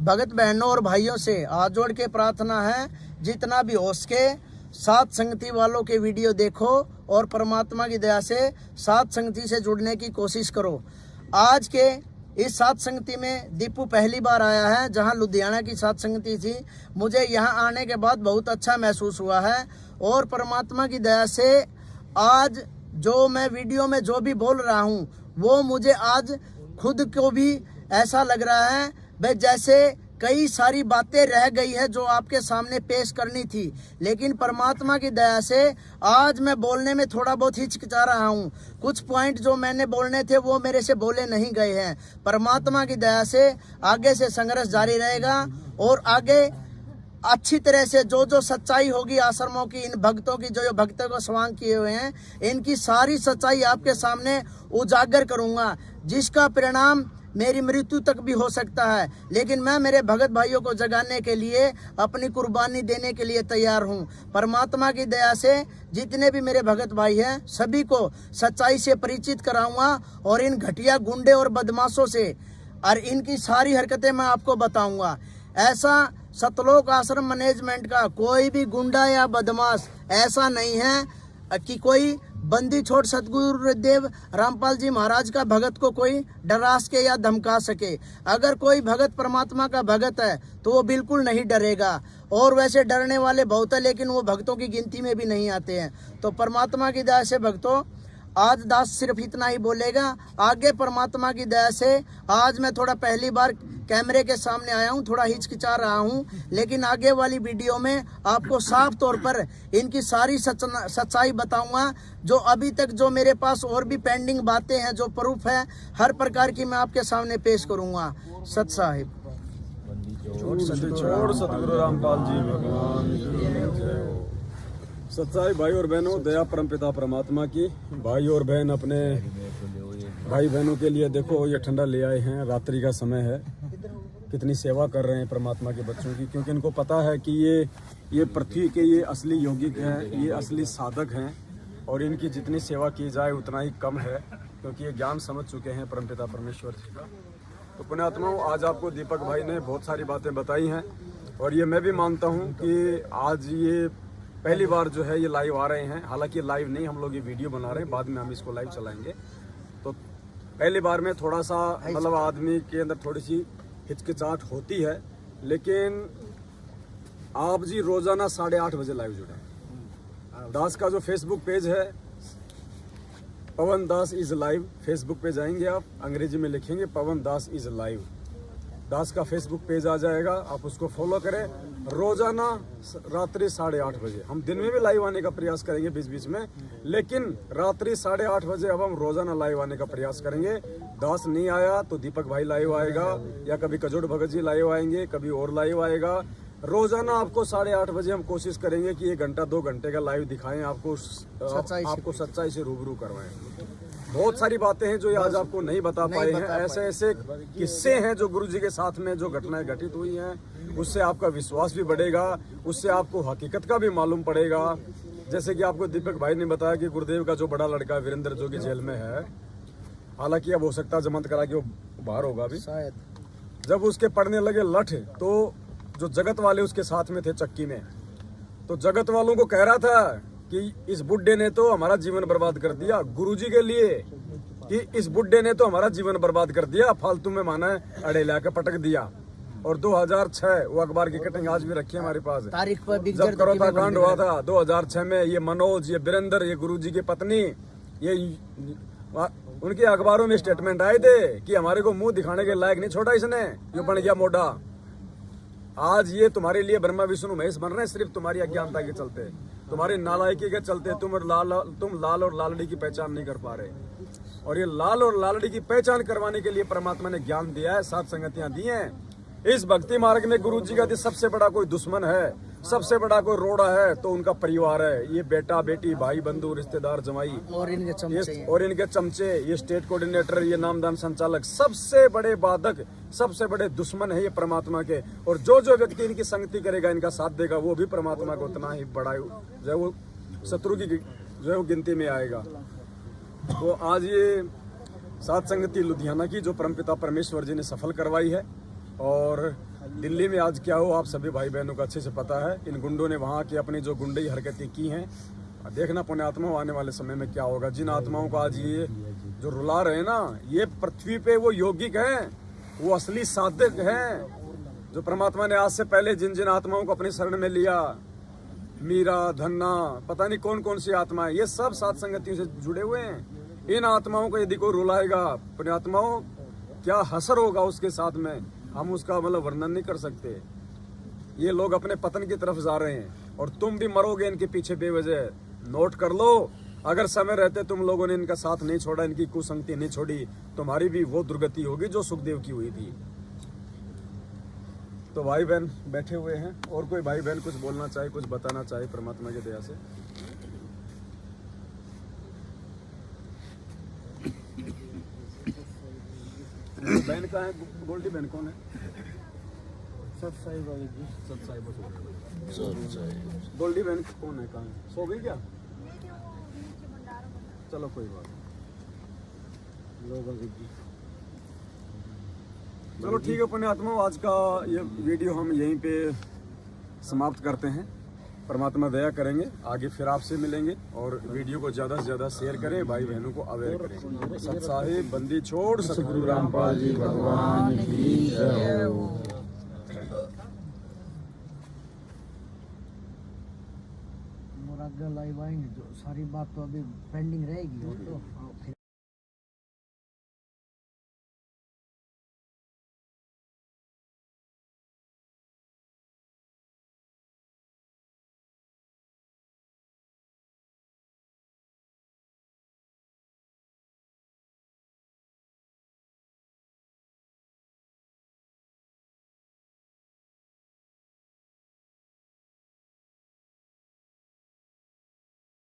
भगत बहनों और भाइयों से हाथ जोड़ के प्रार्थना है, जितना भी हो सके साथ संगति वालों के वीडियो देखो और परमात्मा की दया से साथ संगति से जुड़ने की कोशिश करो। आज के इस साथ संगति में दीपू पहली बार आया है, जहां लुधियाना की साथ संगति थी। मुझे यहां आने के बाद बहुत अच्छा महसूस हुआ है और परमात्मा की दया से आज जो मैं वीडियो में जो भी बोल रहा हूं वो मुझे आज खुद को भी ऐसा लग रहा है भाई जैसे कई सारी बातें रह गई है जो आपके सामने पेश करनी थी, लेकिन परमात्मा की दया से आज मैं बोलने में थोड़ा बहुत हिचकिचा रहा हूँ। कुछ पॉइंट जो मैंने बोलने थे वो मेरे से बोले नहीं गए हैं। परमात्मा की दया से आगे से संघर्ष जारी रहेगा और आगे अच्छी तरह से जो जो सच्चाई होगी आश्रमों की, इन भक्तों की जो भक्तों को स्वांग किए हुए हैं, इनकी सारी सच्चाई आपके सामने उजागर करूंगा, जिसका परिणाम मेरी मृत्यु तक भी हो सकता है। लेकिन मैं मेरे भगत भाइयों को जगाने के लिए अपनी कुर्बानी देने के लिए तैयार हूं। परमात्मा की दया से जितने भी मेरे भगत भाई हैं सभी को सच्चाई से परिचित कराऊंगा और इन घटिया गुंडे और बदमाशों से और इनकी सारी हरकतें मैं आपको बताऊंगा। ऐसा सतलोक आश्रम मैनेजमेंट का कोई भी गुंडा या बदमाश ऐसा नहीं है कि कोई बंदी छोड़ सतगुरुदेव रामपाल जी महाराज का भगत को कोई डरा सके या धमका सके। अगर कोई भगत परमात्मा का भगत है तो वो बिल्कुल नहीं डरेगा, और वैसे डरने वाले बहुत है लेकिन वो भक्तों की गिनती में भी नहीं आते हैं। तो परमात्मा की दया से भक्तों आज दास सिर्फ इतना ही बोलेगा। आगे परमात्मा की दया से आज मैं थोड़ा पहली बार कैमरे के सामने आया हूँ, थोड़ा हिचकिचा रहा हूँ, लेकिन आगे वाली वीडियो में आपको साफ तौर पर इनकी सारी सच्चाई बताऊंगा। जो अभी तक जो मेरे पास और भी पेंडिंग बातें हैं, जो प्रूफ है, हर प्रकार की मैं आपके सामने पेश करूंगा। सत साहिब छोड़ सतगुरु रामपाल जी भगवान सच्चाई। भाई और बहनों, दया परमपिता परमात्मा की। भाई और बहन अपने भाई बहनों के लिए देखो ये ठंडा ले आए हैं, रात्रि का समय है, कितनी सेवा कर रहे हैं परमात्मा के बच्चों की, क्योंकि इनको पता है कि ये पृथ्वी के ये असली योगिक हैं, ये असली साधक हैं और इनकी जितनी सेवा की जाए उतना ही कम है, क्योंकि ये ज्ञान समझ चुके हैं परमपिता परमेश्वर जी का। तो पुण्यात्माओं, आज आपको दीपक भाई ने बहुत सारी बातें बताई हैं और ये मैं भी मानता हूँ कि आज ये पहली बार जो है ये लाइव आ रहे हैं। हालांकि लाइव नहीं, हम लोग ये वीडियो बना रहे हैं, बाद में हम इसको लाइव चलाएंगे। तो पहली बार में थोड़ा सा मतलब आदमी के अंदर थोड़ी सी हिचकिचाहट होती है, लेकिन आप जी रोजाना 8:30 बजे लाइव जुड़े। दास का जो फेसबुक पेज है पवन दास इज लाइव, फेसबुक पे जाएंगे आप, अंग्रेजी में लिखेंगे पवन दास इज लाइव, दास का फेसबुक पेज आ जाएगा, आप उसको फॉलो करें। रोजाना रात्रि 8:30 बजे, हम दिन में भी लाइव आने का प्रयास करेंगे बीच बीच में, लेकिन रात्रि 8:30 बजे अब हम रोजाना लाइव आने का प्रयास करेंगे। दास नहीं आया तो दीपक भाई लाइव आएगा, या कभी कजोड़ भगत जी लाइव आएंगे, कभी और लाइव आएगा। रोजाना आपको 8:30 बजे हम कोशिश करेंगे कि 1 घंटा 2 घंटे का लाइव दिखाएं, आपको सच्चाई से रूबरू करवाएं। बहुत सारी बातें हैं जो ये आज आपको नहीं बता पाए हैं। ऐसे ऐसे किस्से हैं जो गुरुजी के साथ में जो घटनाएं घटित हुई हैं, उससे आपका विश्वास भी बढ़ेगा, उससे आपको हकीकत का भी मालूम पड़ेगा। जैसे कि आपको दीपक भाई ने बताया कि गुरुदेव का जो बड़ा लड़का वीरेंद्र जो कि जेल में है, हालांकि अब हो सकता है जमानत करा के वो बाहर होगा अभी शायद। जब उसके पड़ने लगे लठ, तो जो जगत वाले उसके साथ में थे चक्की में, तो जगत वालों को कह रहा था कि इस बुड्ढे ने तो हमारा जीवन बर्बाद कर दिया, गुरुजी के लिए कि इस बुड्ढे ने तो हमारा जीवन बर्बाद कर दिया, फालतू में माना है अड़े लाके पटक दिया। और 2006 वो अखबार की कटिंग आज भी रखी है हमारे पास, तारीख पर जब करोता कांड हुआ था 2006 में, ये मनोज, ये वीरेंद्र, ये गुरुजी की पत्नी, ये उनके अखबारों में स्टेटमेंट आए थे कि हमारे को मुंह दिखाने के लायक नहीं छोड़ा इसने, ये बन गया मोटा। आज ये तुम्हारे लिए ब्रह्मा विष्णु महेश बन रहे हैं, सिर्फ तुम्हारी अज्ञानता के चलते, तुम्हारी नालायकी के चलते। तुम लाल और लालड़ी की पहचान नहीं कर पा रहे, और ये लाल और लालड़ी की पहचान करवाने के लिए परमात्मा ने ज्ञान दिया है, 7 संगतियां दी हैं। इस भक्ति मार्ग में गुरु जी का सबसे बड़ा कोई दुश्मन है, सबसे बड़ा कोई रोड़ा है तो उनका परिवार है। ये बेटा बेटी, भाई बंधु, रिश्तेदार, जमाई और इनके चमचे, ये स्टेट कोऑर्डिनेटर, ये नामदान संचालक, सबसे बड़े बाधक, सबसे बड़े दुश्मन है ये परमात्मा के। और जो जो व्यक्ति इनकी संगति करेगा, इनका साथ देगा, वो भी परमात्मा को उतना ही बड़ा जो वो शत्रु की जो है वो गिनती में आएगा। तो आज ये 7 संगति लुधियाना की जो परमपिता परमेश्वर जी ने सफल करवाई है, और दिल्ली में आज क्या हो आप सभी भाई बहनों को अच्छे से पता है। इन गुंडों ने वहाँ की अपनी जो गुंडई हरकतें की हैं, देखना पुण्यात्माओं आने वाले समय में क्या होगा। जिन आत्माओं को आज ये जो रुला रहे हैं ना, ये पृथ्वी पे वो यौगिक हैं, वो असली साधक हैं, जो परमात्मा ने आज से पहले जिन जिन आत्माओं को अपनी शरण में लिया, मीरा, धन्ना, पता नहीं कौन कौन सी आत्माएं, ये सब 7 संगतियों से जुड़े हुए हैं। इन आत्माओं को यदि कोई रुलाएगा, पुण्यात्माओं, क्या हसर होगा उसके साथ में, हम उसका मतलब वर्णन नहीं कर सकते। ये लोग अपने पतन की तरफ जा रहे हैं, और तुम भी मरोगे इनके पीछे बेवजह। नोट कर लो, अगर समय रहते तुम लोगों ने इनका साथ नहीं छोड़ा, इनकी कुसंगति नहीं छोड़ी, तुम्हारी भी वो दुर्गति होगी जो सुखदेव की हुई थी। तो भाई बहन बैठे हुए हैं, और कोई भाई बहन कुछ बोलना चाहे, कुछ बताना चाहे परमात्मा की दया से? बहन कहाँ है? गोल्डी बहन कौन है? सतसाई बाबू जी। सतसाई बाबू। गोल्डी बहन कौन है? कहाँ है? सो गई क्या? चलो कोई बात नहीं। चलो ठीक है पुण्यात्मा, आज का ये वीडियो हम यहीं पे समाप्त करते हैं। परमात्मा दया करेंगे, आगे फिर आपसे मिलेंगे, और वीडियो को ज़्यादा से ज़्यादा शेयर करें, भाई बहनों को अवेयर करें। सत साहिब बंदी छोड़ सतगुरु रामपाल जी भगवान की जय हो। लाइव आएंगे, जो सारी बात तो अभी पेंडिंग रहेगी, वो तो